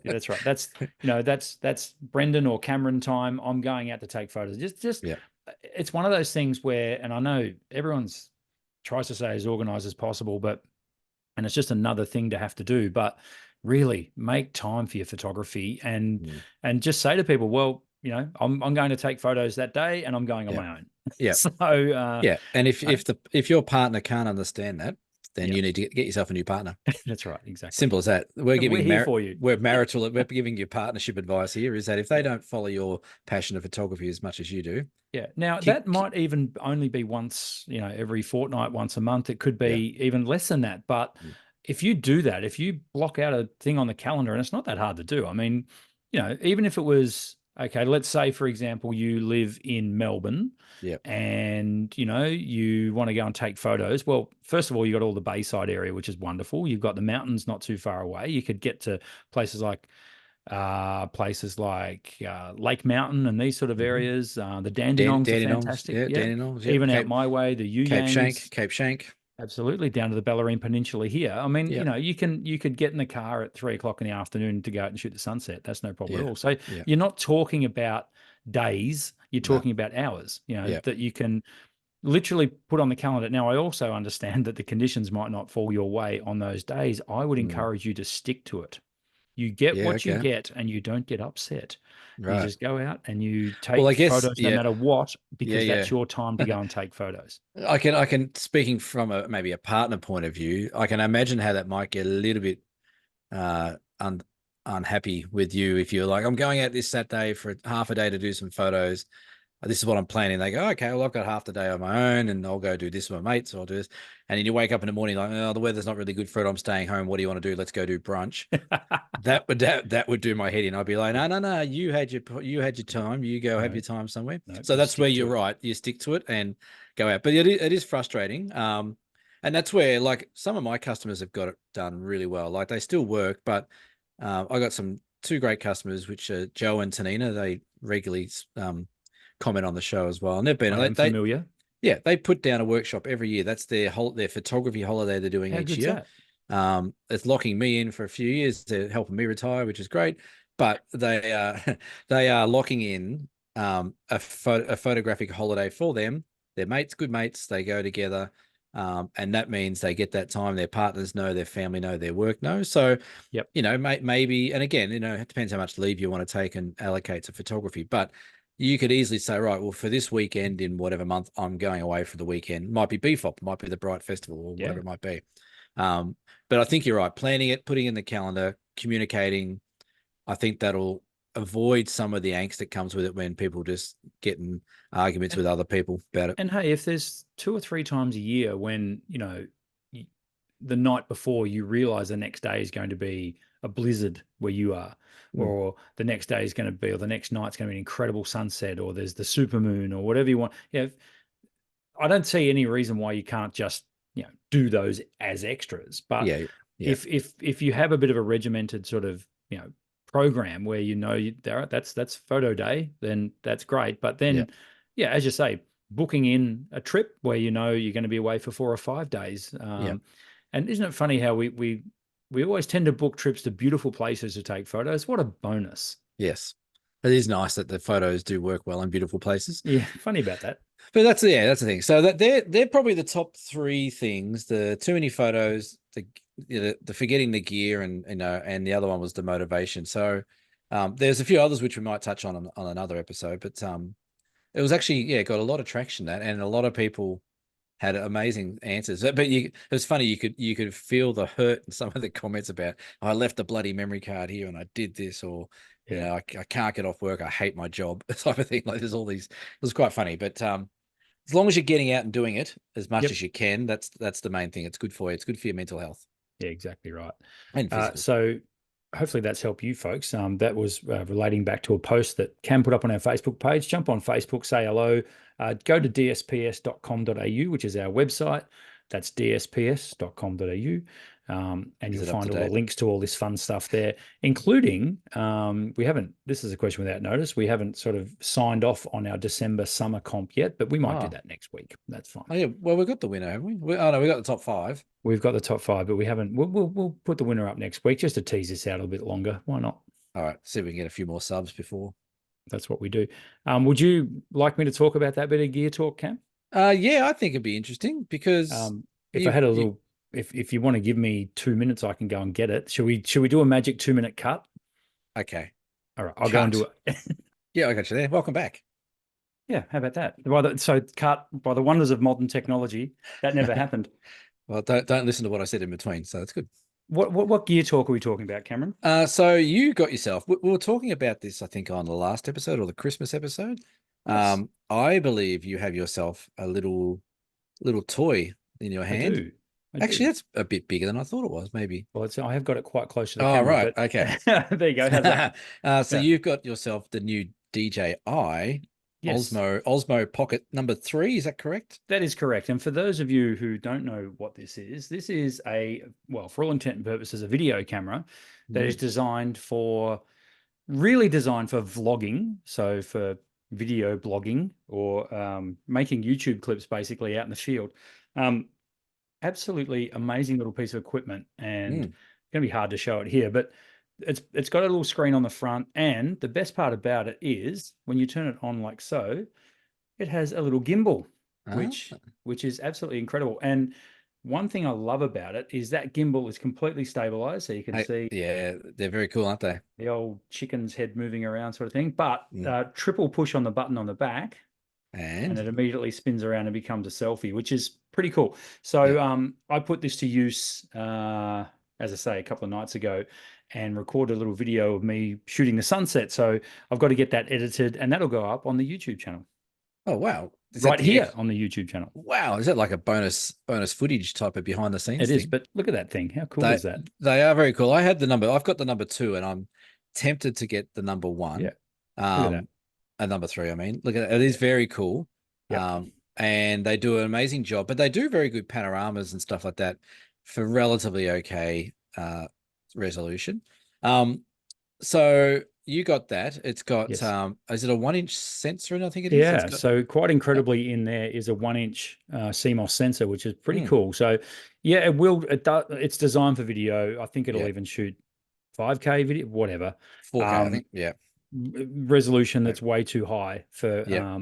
yeah, that's right. That's Brendan or Cameron time. I'm going out to take photos. Just Yeah. it's one of those things where, and I know everyone's tries to say as organized as possible, but and it's just another thing to have to do. But really make time for your photography Mm. and just say to people, well, I'm going to take photos that day and I'm going on Yeah. my own. Yeah. So Yeah. And uh, if your partner can't understand that, then yeah, you need to get yourself a new partner. that's right. Exactly. Simple as that. We're here for you. We're giving you partnership advice here, is that if they Yeah. don't follow your passion of photography as much as you do, Yeah. Now kick, that might even only be once, every fortnight, once a month. It could yeah. be even less than that. But Mm. if you do that, if you block out a thing on the calendar, and it's not that hard to do. I mean, even if it was okay, let's say for example, you live in Melbourne Yeah. and you want to go and take photos. Well, first of all, you got all the Bayside area, which is wonderful. You've got the mountains not too far away. You could get to places like Lake Mountain and these sort of Mm-hmm. areas. The Dandenongs are Dandenongs, fantastic. yeah, Yeah. Dandenongs, yep. Even out my way, the Yuyangs, Cape Shank, absolutely down to the Bellarine Peninsula here. I mean, yep, you could get in the car at 3 o'clock in the afternoon to go out and shoot the sunset. That's no problem at yeah, all. So yeah, you're not talking about days, you're no, talking about hours, yeah, that you can literally put on the calendar. Now, I also understand that the conditions might not fall your way on those days. I would mm, encourage you to stick to it. You get Yeah. what you Okay. get and you don't get upset. You Right. just go out and you Well, I take guess, photos no yeah. matter what, Yeah. because that's Yeah. your time to go and take photos. I can speaking from maybe a partner point of view, I can imagine how that might get a little bit uh unhappy with you if you're like, I'm going out this Saturday for half a day to do some photos. This is what I'm planning. They go, okay, well, I've got half the day on my own and I'll go do this with my mates. So I'll do this. And then you wake up in the morning like, oh, the weather's not really good for it. I'm staying home. What do you want to do? Let's go do brunch. That would do my head in. I'd be like, no, no, no. You had your time. You go have No, your time somewhere. no, So you that's where stick to you're it. right. You stick to it and go out. But it is frustrating. And that's where like some of my customers have got it done really well. Like they still work, but I got two great customers, which are Joe and Tanina. They regularly comment on the show as well, and they've been I am they familiar. yeah, they put down a workshop every year. That's their photography holiday they're doing How each good's year. that? It's locking me in for a few years. They're helping me retire, which is great. But they are locking in a photographic holiday for them. They're mates, good mates. They go together, and that means they get that time. Their partners know, their family know, their work knows. So, Yep. maybe, and again, it depends how much leave you want to take and allocate to photography. But you could easily say, right, well, for this weekend in whatever month, I'm going away for the weekend. Might be BFOP, might be the Bright Festival, or Yeah. whatever it might be. But I think you're right. Planning it, putting in the calendar, communicating. I think that'll avoid some of the angst that comes with it when people just get in arguments with other people about it. And hey, if there's 2 or 3 times a year when, the night before you realize the next day is going to be a blizzard where you are, Mm. or the next day is going to be, or the next night's going to be an incredible sunset, or there's the supermoon, or whatever you want. Yeah. I don't see any reason why you can't just, do those as extras. But Yeah, yeah, if you have a bit of a regimented sort of, program where that's photo day, then that's great. But yeah, then, yeah, as you say, booking in a trip where you're going to be away for 4 or 5 days. yeah. And isn't it funny how we always tend to book trips to beautiful places to take photos? What a bonus. Yes. It is nice that the photos do work well in beautiful places. Yeah, funny about that. But that's the thing. So that they're probably the top three things: the too many photos, the forgetting the gear, and and the other one was the motivation. So there's a few others which we might touch on another episode. But it was actually, got a lot of traction, that, and a lot of people had amazing answers. But it was funny. You could feel the hurt in some of the comments about, oh, I left the bloody memory card here and I did this, or Yeah. I can't get off work. I hate my job, type of thing. Like there's all these. It was quite funny, but as long as you're getting out and doing it as much Yep. as you can, that's the main thing. It's good for you. It's good for your mental health Yeah, exactly right. and physical. So hopefully that's helped you folks. That was relating back to a post that Cam put up on our Facebook page. Jump on Facebook, say hello. Go to dsps.com.au, which is our website. That's dsps.com.au. And Is you'll it up to find all the date? links to all this fun stuff there, including this is a question without notice. We haven't sort of signed off on our December summer comp yet, but we might do Oh, that next week. That's fine. oh yeah. Well, we got the winner, haven't we? Oh no, we got the top five. We've got the top five, but we haven't. We'll put the winner up next week just to tease this out a bit longer. Why not? All right. See if we can get a few more subs before. That's what we do. Would you like me to talk about that bit of gear talk, Cam? Yeah, I think it'd be interesting because If I had a little, if you want to give me 2 minutes, I can go and get it. Should we do a magic 2 minute cut? okay. All right, I'll go and do it. Yeah, I got you there. Welcome back. Yeah, how about that? So cut by the wonders of modern technology, that never happened. Well, don't listen to what I said in between, so that's good. What gear talk are we talking about, Cameron? So you got yourself. We were talking about this, I think, on the last episode or the Christmas episode. Yes, I believe you have yourself a little toy in your I hand. do. I Actually, do. that's a bit bigger than I thought it was. Maybe. Well, I have got it quite close to the Oh, camera, right. but Okay. there you go. How's that? So Yeah. you've got yourself the new DJI Yes. Osmo Pocket number 3. Is that correct? That is correct. And for those of you who don't know what this is for all intent and purposes, a video camera that is really designed for vlogging. So for video blogging or making YouTube clips basically out in the field. Absolutely amazing little piece of equipment, and Mm. it's going to be hard to show it here, but it's got a little screen on the front. And the best part about it is when you turn it on like so, it has a little gimbal, Ah, which is absolutely incredible. And one thing I love about it is that gimbal is completely stabilized. So you can see Yeah, they're very cool, aren't they? the old chicken's head moving around sort of thing, but Mm. triple push on the button on the back and And it immediately spins around and becomes a selfie, which is pretty cool. So yeah. I put this to use, as I say, a couple of nights ago and recorded a little video of me shooting the sunset. So I've got to get that edited and that'll go up on the YouTube channel. Oh wow. Is that Right the here ex on the YouTube channel. Wow, is that like a bonus footage type of behind the It scenes is, thing? but look at that thing. How cool They is that? they are very cool. I've got the number 2 and I'm tempted to get the number Yeah. 1. Look at that. And number 3, I mean. Look at it. It is Yeah. very cool. Yep. And they do an amazing job, but they do very good panoramas and stuff like that for relatively okay resolution. So you got that. It's got Yes. is it a 1-inch sensor? And I think it is. It's Yeah. got So quite incredibly in there is a 1-inch CMOS sensor, which is pretty mm, cool. So yeah, it's designed for video. I think it'll yeah, even shoot 5K video, whatever. 4K, I Um, think. Yeah. resolution that's way too high for Yeah.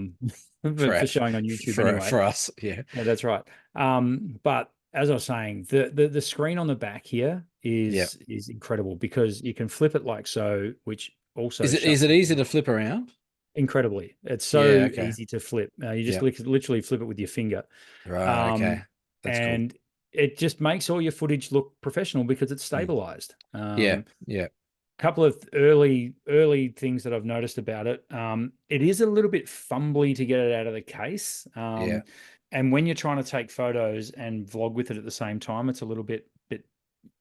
for showing on YouTube anyway. For us. Yeah. Yeah, that's right. But as I was saying, the screen on the back here Yeah. is incredible because you can flip it like so, which also Is shuts it the easy camera to flip around? incredibly. It's Yeah, so okay. easy to flip. You just Yeah. literally flip it with your finger. Right, okay. Um, That's cool. and it just makes all your footage look professional because it's Mm. stabilized. Yeah, yeah, Couple of early things that I've noticed about it. It is a little bit fumbly to get it out of the case. yeah. And when you're trying to take photos and vlog with it at the same time, it's a little bit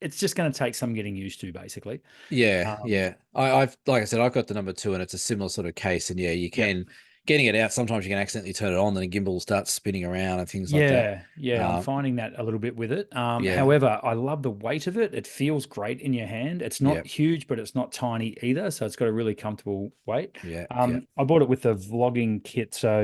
it's just going to take some getting used to, basically. Yeah, Um, yeah. I've like I said, I've got the number 2 and it's a similar sort of case. And yeah, you yep. can getting it out, sometimes you can accidentally turn it on and the gimbal starts spinning around and things like that. Yeah, I'm finding that a little bit with it. Yeah, However, I love the weight of it. It feels great in your hand. It's yeah, not huge, but it's not tiny either. So it's got a really comfortable weight. yeah, yeah. I bought it with the vlogging kit. So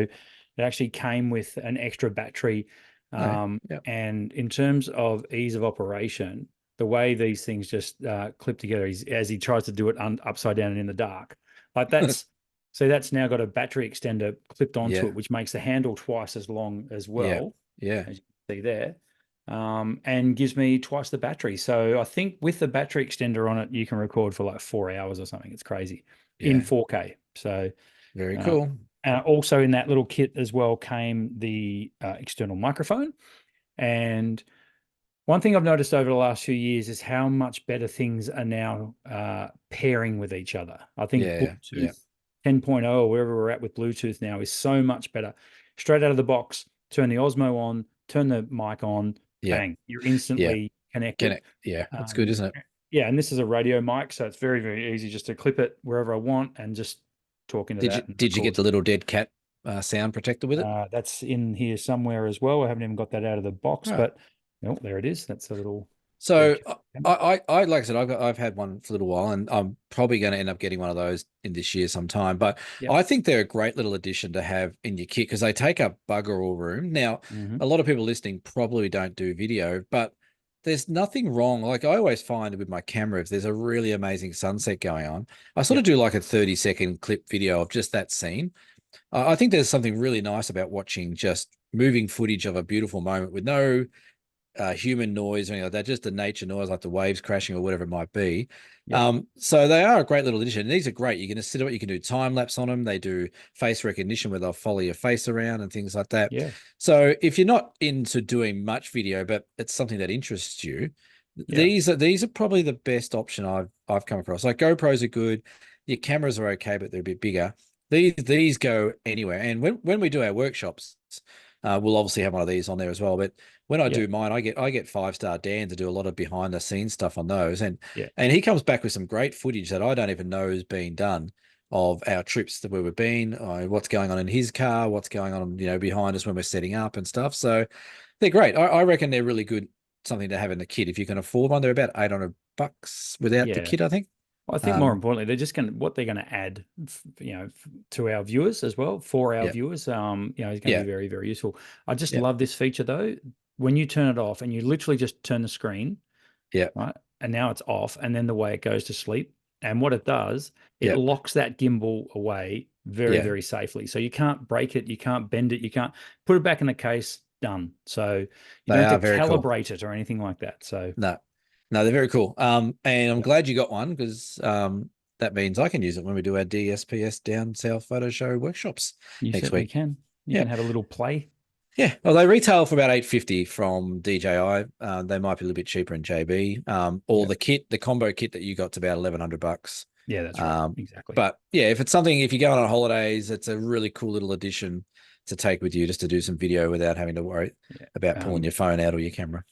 it actually came with an extra battery. Okay. Yeah. And in terms of ease of operation, the way these things just clip together is as he tries to do it upside down and in the dark. Like so that's now got a battery extender clipped onto Yeah, it, which makes the handle twice as long as yeah, well, yeah, as you can see there, and gives me twice the battery. So I think with the battery extender on it, you can record for like 4 hours or something. It's crazy in yeah. 4K. So Very uh, cool. also in that little kit as well came the external microphone. And one thing I've noticed over the last few years is how much better things are now pairing with each other. I think Yeah, yeah, Bluetooth 10.0 or wherever we're at with Bluetooth now is so much better. Straight out of the box, turn the Osmo on, turn the mic on, yeah, bang, you're yeah. instantly connected. Yeah, that's good, isn't it? Yeah, and this is a radio mic, so it's very, very easy just to clip it wherever I want and just talk into that and Did you get record. the little dead cat sound protector with it? That's in here somewhere as well. I haven't even got that out of the box, Right. but oh, there it is. That's a little dead So cat. I like I said, I've had one for a little while, and I'm probably going to end up getting one of those in this year sometime. But Yep. I think they're a great little addition to have in your kit because they take up bugger all room. Now, a lot of people listening probably don't do video, but there's nothing wrong. Like I always find with my camera, if there's a really amazing sunset going on, I sort of Yep. do like a 30-second clip video of just that scene. I think there's something really nice about watching just moving footage of a beautiful moment with no human noise or anything like that, just the nature noise like the waves crashing or whatever it might be. Yep. So they are a great little addition. And these are great. You can sit it, you can do time lapse on them. They do face recognition where they'll follow your face around and things like that. Yeah. So if you're not into doing much video, but it's something that interests you, Yeah. these are probably the best option I've come across. Like GoPros are good. Your cameras are okay, but they're a bit bigger. These go anywhere. And when we do our workshops, we'll obviously have one of these on there as well. But when I Yeah. do mine, I get 5-star Dan to do a lot of behind the scenes stuff on those. And Yeah. he comes back with some great footage that I don't even know is being done of our trips to where we've been, what's going on in his car, what's going on, behind us when we're setting up and stuff. So they're great. I reckon they're really good, something to have in the kit. If you can afford one, they're about $800 without the Yeah. kit, I think. I think more importantly, they're just what they're going to add, to our viewers as well, for our Yeah. viewers, is going to Yeah. be very, very useful. I just Yeah. love this feature though. When you turn it off and you literally just turn the screen, Yeah. right, and now it's off, and then the way it goes to sleep, and what it does, it Yeah. locks that gimbal away very, Yeah. very safely. So you can't break it, you can't bend it, you can't put it back in the case. done. So you They don't are have to very cool. calibrate it or anything like that. So No, they're very cool. And I'm glad you got one because that means I can use it when we do our DSPS down south photo show workshops you next certainly week. can. You can have a little play. Yeah. Well, they retail for about $850 from DJI. They might be a little bit cheaper in JB. Or the combo kit that you got's about $1,100. Yeah, that's right. Exactly. But yeah, if you're going on holidays, it's a really cool little addition to take with you just to do some video without having to worry about pulling your phone out or your camera.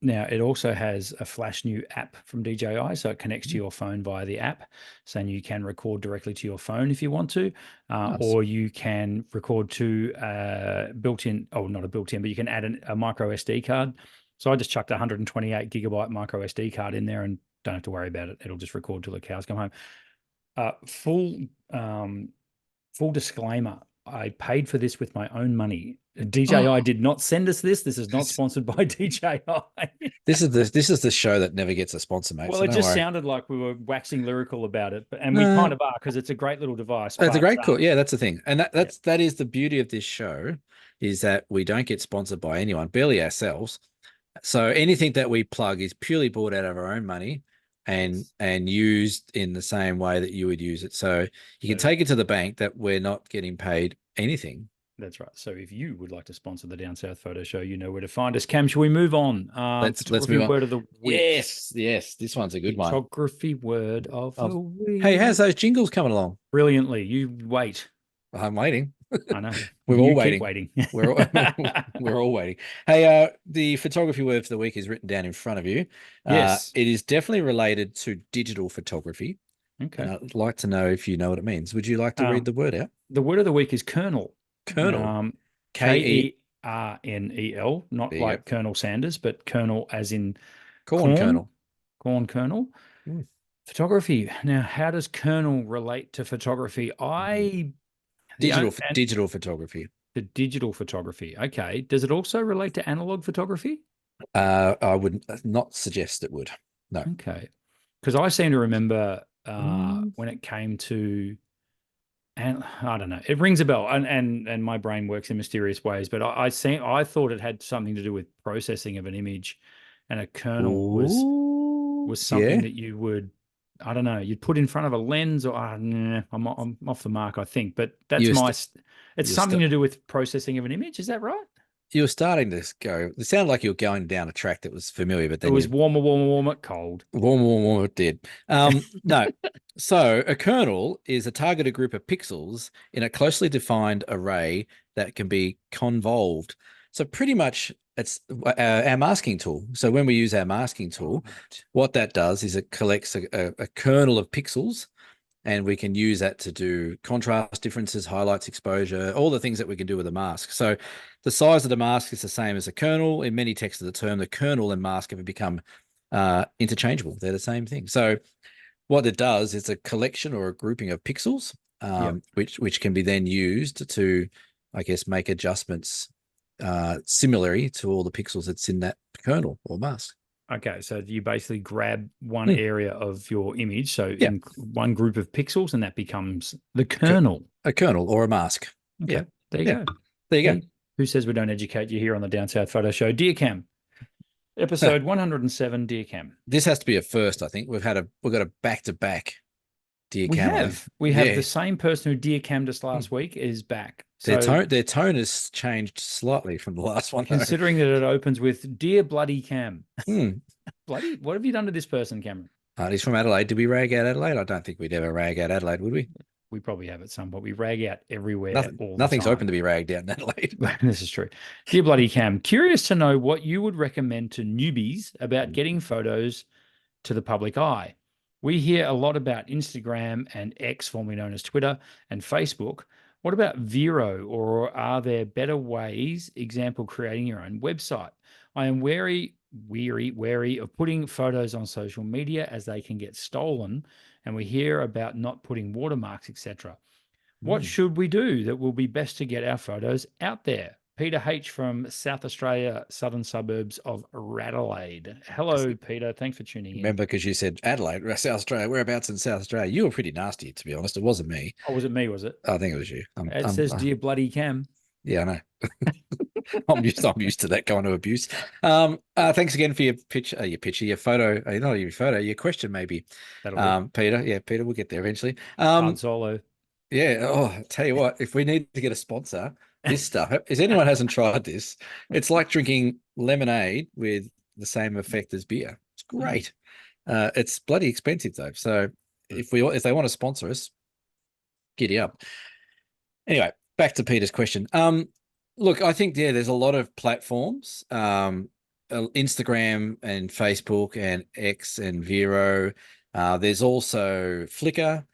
Now, it also has a flash new app from DJI, so it connects to your phone via the app, saying you can record directly to your phone if you want to, Nice. or you can record to built-in, not a built-in, but you can add a micro SD card. So I just chucked a 128 gigabyte micro SD card in there and don't have to worry about it. It'll just record till the cows come home. Full disclaimer, I paid for this with my own money. DJI did not send us this. This is not sponsored by DJI. This is the show that never gets a sponsor, mate. Well, so it just worry. sounded like we were waxing lyrical about it, and we kind of are because it's a great little device. It's a great cool. Yeah, that's the thing, and that is the beauty of this show, is that we don't get sponsored by anyone, barely ourselves. So anything that we plug is purely bought out of our own money and used in the same way that you would use it. So you can take it to the bank that we're not getting paid anything. That's right. So if you would like to sponsor the Down South Photo Show, you know where to find us. Cam, shall we move on? Let's move on. Word of the week. Yes. This one's a good one. Photography word of the week. Hey, how's those jingles coming along? Brilliantly. You wait. I'm waiting. I know. We're all waiting. Keep waiting. We're all waiting. Hey, the photography word for the week is written down in front of you. Yes. It is definitely related to digital photography. Okay. And I'd like to know if you know what it means. Would you like to read the word out? The word of the week is kernel. Kernel. Kernel, not like Colonel Sanders, but kernel as in corn kernel. Corn kernel. Photography. Now, how does kernel relate to photography? Digital photography. The digital photography. Okay. Does it also relate to analog photography? I would not suggest it would. No. Okay. Because I seem to remember when it came to, and I don't know, it rings a bell, and my brain works in mysterious ways. But I thought it had something to do with processing of an image, and a kernel was something that you would, I don't know, you'd put in front of a lens, or I'm off the mark, I think. But that's it's something to do with processing of an image. Is that right? You were starting to go. It sounded like you were going down a track that was familiar, but then it was warmer, cold. Warmer, it did. No. So a kernel is a targeted group of pixels in a closely defined array that can be convolved. So pretty much it's our masking tool. So when we use our masking tool, what that does is it collects a kernel of pixels, and we can use that to do contrast differences, highlights, exposure, all the things that we can do with a mask. So the size of the mask is the same as a kernel. In many texts of the term, the kernel and mask have become interchangeable. They're the same thing. So what it does is a collection or a grouping of pixels, which can be then used to, I guess, make adjustments similarly to all the pixels that's in that kernel or mask. Okay, so you basically grab one area of your image, so in one group of pixels, and that becomes the kernel. A kernel or a mask. Okay. Yeah. There you go. There you go. Who says we don't educate you here on the Down South Photo Show? Dear Cam, episode 107, Dear Cam. This has to be a first, I think. We've got a back-to-back Dear Cam. We have the same person who Dear Cammed us last week is back. So their tone has changed slightly from the last one. Considering that it opens with Dear Bloody Cam. Bloody, what have you done to this person, Cameron? He's from Adelaide. Did we rag out Adelaide? I don't think we'd ever rag out Adelaide, would we? We probably have at some point. We rag out everywhere. Nothing's open to be ragged out in Adelaide. This is true. Dear Bloody Cam, curious to know what you would recommend to newbies about getting photos to the public eye. We hear a lot about Instagram and X, formerly known as Twitter, and Facebook. What about Vero, or are there better ways, example, creating your own website? I am wary of putting photos on social media as they can get stolen, and we hear about not putting watermarks, etc. What should we do that will be best to get our photos out there? Peter H. from South Australia, southern suburbs of Radelaide. Hello, Peter. Thanks for tuning in. Remember, because you said Adelaide, South Australia, whereabouts in South Australia? You were pretty nasty, to be honest. It wasn't me. Oh, was it me, was it? I think it was you. It says, Dear Bloody Cam. Yeah, I know. I'm used to that kind of abuse. Thanks again for your photo, not your photo, your question maybe. That'll do. Peter. Yeah, Peter, we'll get there eventually. Han Solo. Yeah. Oh, I tell you what, if we need to get a sponsor, this stuff, if anyone hasn't tried this, it's like drinking lemonade with the same effect as beer. It's great. It's bloody expensive though. So if they want to sponsor us, giddy up. Anyway, back to Peter's question. Look, I think there's a lot of platforms, Instagram and Facebook and X and Vero. There's also Flickr.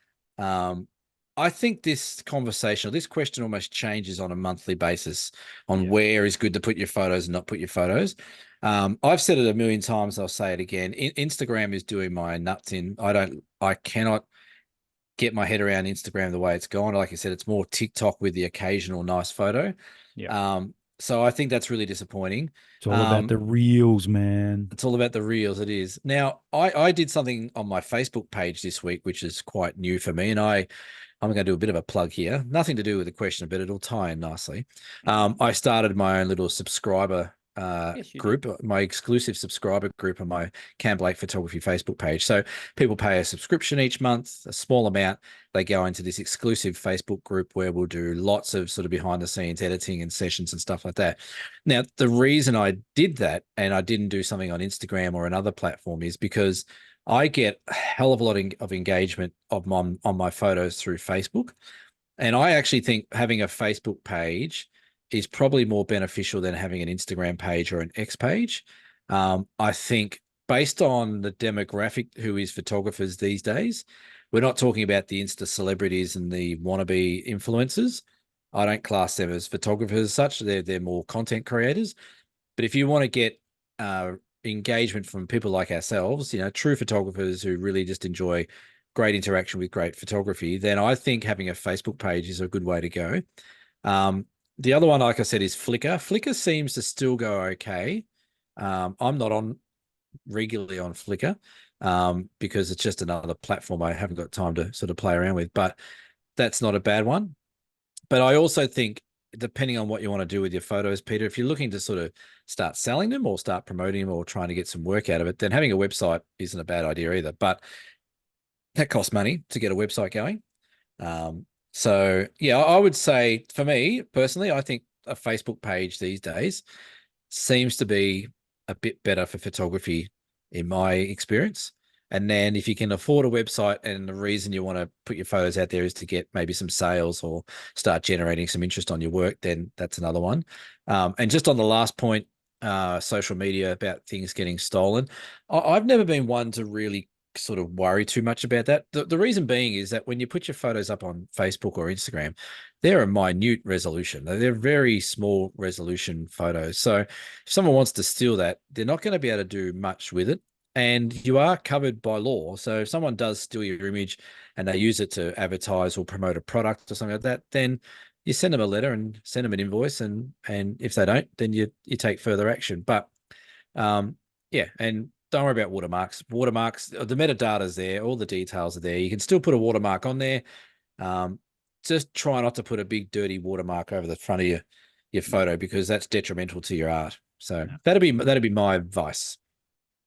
I think this conversation, or this question almost changes on a monthly basis on where is good to put your photos and not put your photos. I've said it a million times. I'll say it again. Instagram is doing my nuts in. I cannot get my head around Instagram the way it's gone. Like I said, it's more TikTok with the occasional nice photo. Yeah. So I think that's really disappointing. It's all about the reels, man. It's all about the reels. It is. Now, I did something on my Facebook page this week, which is quite new for me. And I'm going to do a bit of a plug here. Nothing to do with the question, but it'll tie in nicely. I started my own little subscriber group, my exclusive subscriber group on my Cam Blake Photography Facebook page. So people pay a subscription each month, a small amount. They go into this exclusive Facebook group where we'll do lots of sort of behind the scenes editing and sessions and stuff like that. Now, the reason I did that and I didn't do something on Instagram or another platform is because I get a hell of a lot of engagement on my photos through Facebook. And I actually think having a Facebook page is probably more beneficial than having an Instagram page or an X page. I think based on the demographic who is photographers these days, we're not talking about the Insta celebrities and the wannabe influencers. I don't class them as photographers as such. They're more content creators. But if you want to get engagement from people like ourselves, true photographers who really just enjoy great interaction with great photography, then I think having a Facebook page is a good way to go. The other one, like I said, is Flickr. Flickr seems to still go okay. I'm not regularly on Flickr because it's just another platform I haven't got time to sort of play around with, but that's not a bad one. But I also think, depending on what you want to do with your photos, Peter, if you're looking to sort of start selling them or start promoting them or trying to get some work out of it, then having a website isn't a bad idea either. But that costs money to get a website going. So yeah, I would say for me personally, I think a Facebook page these days seems to be a bit better for photography in my experience. And then if you can afford a website and the reason you want to put your photos out there is to get maybe some sales or start generating some interest on your work, then that's another one. And just on the last point, social media about things getting stolen. I've never been one to really sort of worry too much about that. The reason being is that when you put your photos up on Facebook or Instagram, they're a minute resolution. They're very small resolution photos. So if someone wants to steal that, they're not going to be able to do much with it. And you are covered by law. So if someone does steal your image and they use it to advertise or promote a product or something like that, then you send them a letter and send them an invoice. And if they don't, then you take further action. But yeah, and don't worry about watermarks. Watermarks, the metadata is there. All the details are there. You can still put a watermark on there. Just try not to put a big dirty watermark over the front of your photo because that's detrimental to your art. So that'd be my advice.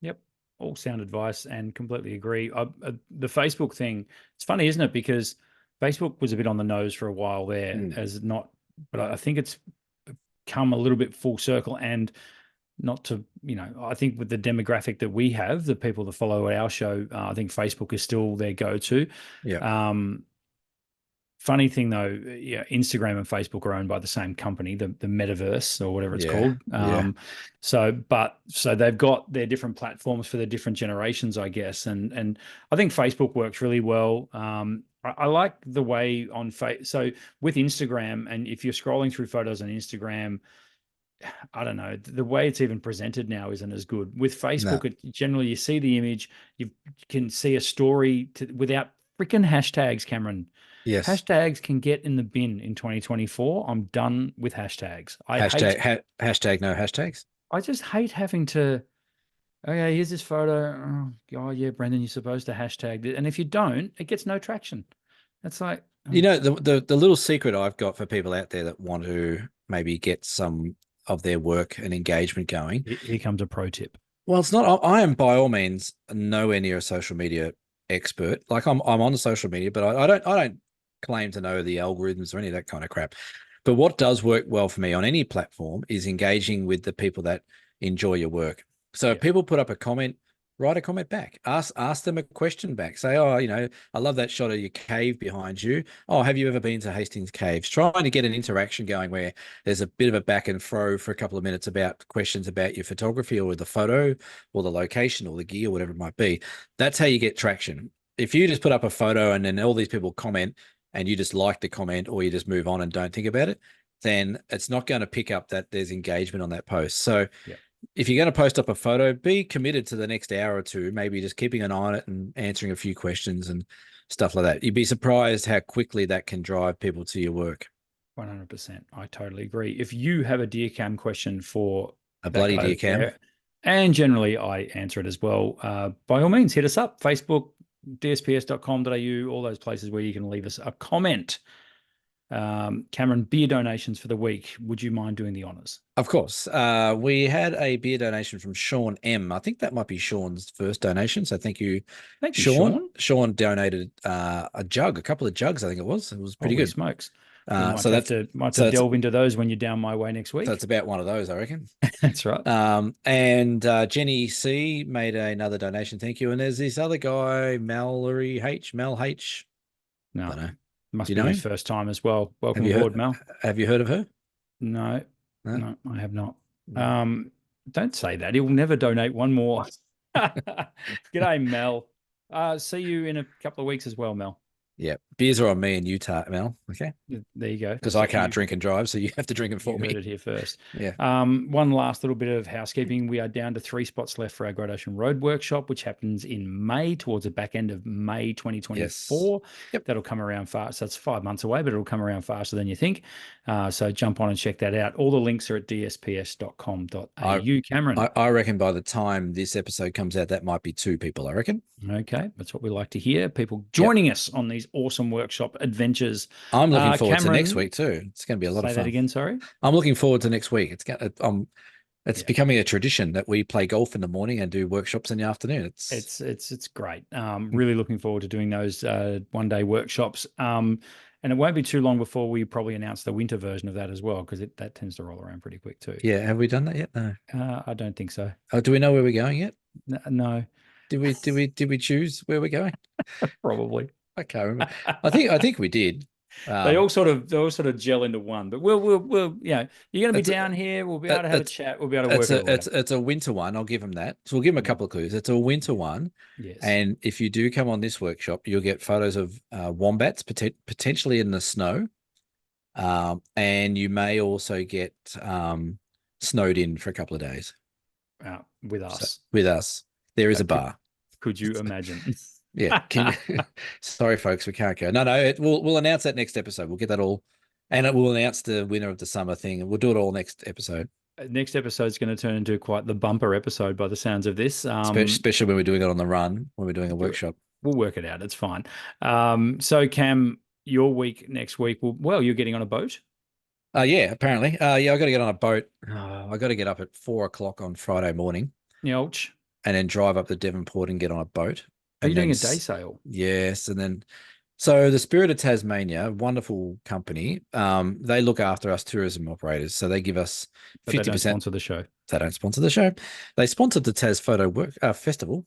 Yep. All sound advice and completely agree. The Facebook thing, it's funny, isn't it? Because Facebook was a bit on the nose for a while there but I think it's come a little bit full circle and not to, I think with the demographic that we have, the people that follow our show, I think Facebook is still their go-to. Yeah. Funny thing though, Instagram and Facebook are owned by the same company, the metaverse or whatever it's called. So they've got their different platforms for their different generations, I guess. And I think Facebook works really well. I like the way so with Instagram, and if you're scrolling through photos on Instagram, I don't know, the way it's even presented now isn't as good. With Facebook, generally you see the image, you can see a story without freaking hashtags, Cameron. Yes. Hashtags can get in the bin in 2024. I'm done with hashtags. Hashtag no hashtags. I just hate having to, okay, here's this photo. Oh, yeah, Brendan, you're supposed to hashtag it. And if you don't, it gets no traction. It's like, the little secret I've got for people out there that want to maybe get some of their work and engagement going. Here comes a pro tip. Well, it's not. I am by all means nowhere near a social media expert. Like I'm on the social media, but I don't claim to know the algorithms or any of that kind of crap. But what does work well for me on any platform is engaging with the people that enjoy your work. So if people put up a comment, write a comment back. Ask them a question back. Say, oh, I love that shot of your cave behind you. Oh, have you ever been to Hastings Caves? Trying to get an interaction going where there's a bit of a back and fro for a couple of minutes about questions about your photography or the photo or the location or the gear, whatever it might be. That's how you get traction. If you just put up a photo and then all these people comment and you just like the comment or you just move on and don't think about it, then it's not going to pick up that there's engagement on that post. So if you're going to post up a photo, be committed to the next hour or two, maybe just keeping an eye on it and answering a few questions and stuff like that. You'd be surprised how quickly that can drive people to your work. 100%. I totally agree. If you have a deer cam question for a bloody deer cam, and generally I answer it as well, by all means, hit us up, Facebook, dsps.com.au, all those places where you can leave us a comment. Cameron, beer donations for the week. Would you mind doing the honors? Of course. We had a beer donation from Sean M. I think that might be Sean's first donation. So thank you, Sean. Sean donated a couple of jugs, I think it was. It was pretty good. Smokes. Might have to delve into those when you're down my way next week. So it's about one of those, I reckon. That's right. And Jenny C made another donation. Thank you. And there's this other guy, Mel H. No, I don't know. Must be his first time as well. Welcome aboard, Mel. Have you heard of her? No, I have not. Don't say that. He will never donate one more. G'day, Mel. See you in a couple of weeks as well, Mel. Yeah, beers are on me in Utah, Mel. Okay, there you go. Because I can't drink and drive, so you have to drink it for me. You heard it here first. Yeah. One last little bit of housekeeping. We are down to 3 spots left for our Great Ocean Road workshop, which happens in May, towards the back end of May 2024. Yes. Yep. That'll come around fast. So it's 5 months away, but it'll come around faster than you think. So jump on and check that out. All the links are at dsps.com.au. Cameron, I reckon by the time this episode comes out, that might be 2 people. I reckon. Okay, that's what we like to hear. People joining us on these awesome workshop adventures. I'm looking forward to next week too. It's going to be a lot of fun. Say that again, sorry. I'm looking forward to next week. It's becoming a tradition that we play golf in the morning and do workshops in the afternoon. It's great. Really looking forward to doing those one-day workshops. And it won't be too long before we probably announce the winter version of that as well, because that tends to roll around pretty quick too. Yeah, have we done that yet? No. I don't think so. Oh, do we know where we're going yet? No. Did we choose where we're going? Probably. I can't remember. I think we did. They all sort of gel into one. But we'll you're going to be down here. We'll be able to have a chat. We'll be able to work it out. It's a winter one. I'll give them that. So we'll give them a couple of clues. It's a winter one. Yes. And if you do come on this workshop, you'll get photos of wombats potentially in the snow, and you may also get snowed in for a couple of days. With us. With us. There is a bar. Could you imagine? Yeah. Sorry, folks, we can't go. No. We'll announce that next episode. We'll get that all, and we'll announce the winner of the summer thing, and we'll do it all next episode. Next episode is going to turn into quite the bumper episode by the sounds of this. Especially when we're doing it on the run, when we're doing a workshop. We'll work it out. It's fine. So Cam, your week next week. You're getting on a boat. Yeah, apparently. I got to get on a boat. I got to get up at 4:00 on Friday morning. Ouch. And then drive up to Devonport and get on a boat. Are you doing a day sail? Yes. And then, so the Spirit of Tasmania, wonderful company, they look after us tourism operators. So they give us 50%. They don't sponsor the show. They don't sponsor the show. They sponsored the Tas Photo Festival.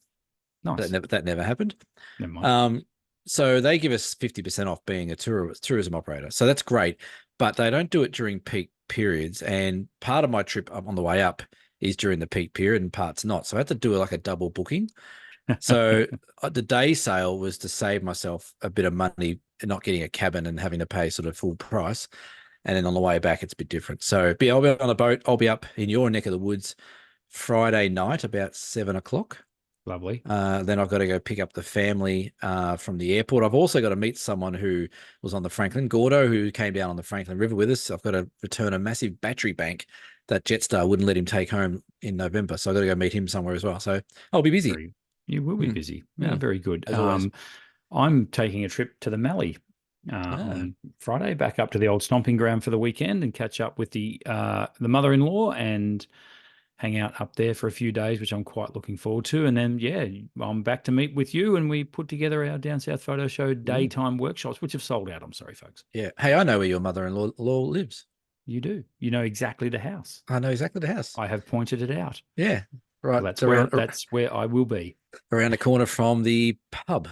Nice. That never happened. Never mind. So they give us 50% off being a tourism operator. So that's great. But they don't do it during peak periods. And part of my trip on the way up is during the peak period and part's not. So I had to do like a double booking. So the day sale was to save myself a bit of money and not getting a cabin and having to pay sort of full price. And then on the way back, it's a bit different. So I'll be on the boat. I'll be up in your neck of the woods Friday night about 7:00. Lovely. Then I've got to go pick up the family from the airport. I've also got to meet someone who was on the Franklin, Gordo, who came down on the Franklin River with us. I've got to return a massive battery bank that Jetstar wouldn't let him take home in November. So I've got to go meet him somewhere as well. So I'll be busy. You will be busy. Yeah, very good. I'm taking a trip to the Mallee on Friday, back up to the old stomping ground for the weekend and catch up with the mother-in-law and hang out up there for a few days, which I'm quite looking forward to. And then, yeah, I'm back to meet with you, and we put together our Down South Photo Show daytime workshops, which have sold out. I'm sorry, folks. Yeah. Hey, I know where your mother-in-law lives. You do. You know exactly the house. I know exactly the house. I have pointed it out. Yeah. Right. Well, that's where I will be. Around the corner from the pub.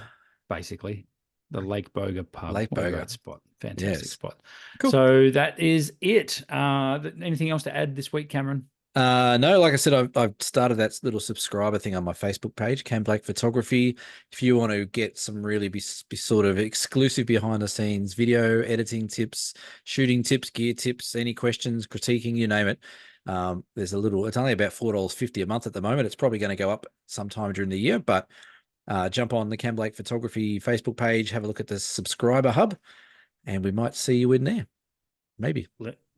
Basically. The Lake Boga pub. Lake Boga. Great spot. Fantastic spot. Cool. So that is it. Anything else to add this week, Cameron? No, like I said, I've started that little subscriber thing on my Facebook page, Cam Blake Photography. If you want to get some really be sort of exclusive behind the scenes video editing tips, shooting tips, gear tips, any questions, critiquing, you name it. There's it's only about $4.50 a month at the moment. It's probably going to go up sometime during the year, but jump on the Cam Blake Photography Facebook page, have a look at the subscriber hub, and we might see you in there. Maybe.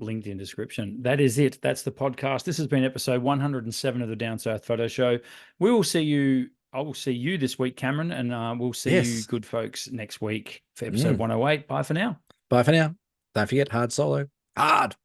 Linked in description. That is it. That's the podcast. This has been episode 107 of the Down South Photo Show. We will see you. I will see you this week, Cameron, and we'll see you good folks next week for episode 108. Bye for now. Bye for now. Don't forget, hard solo. Hard.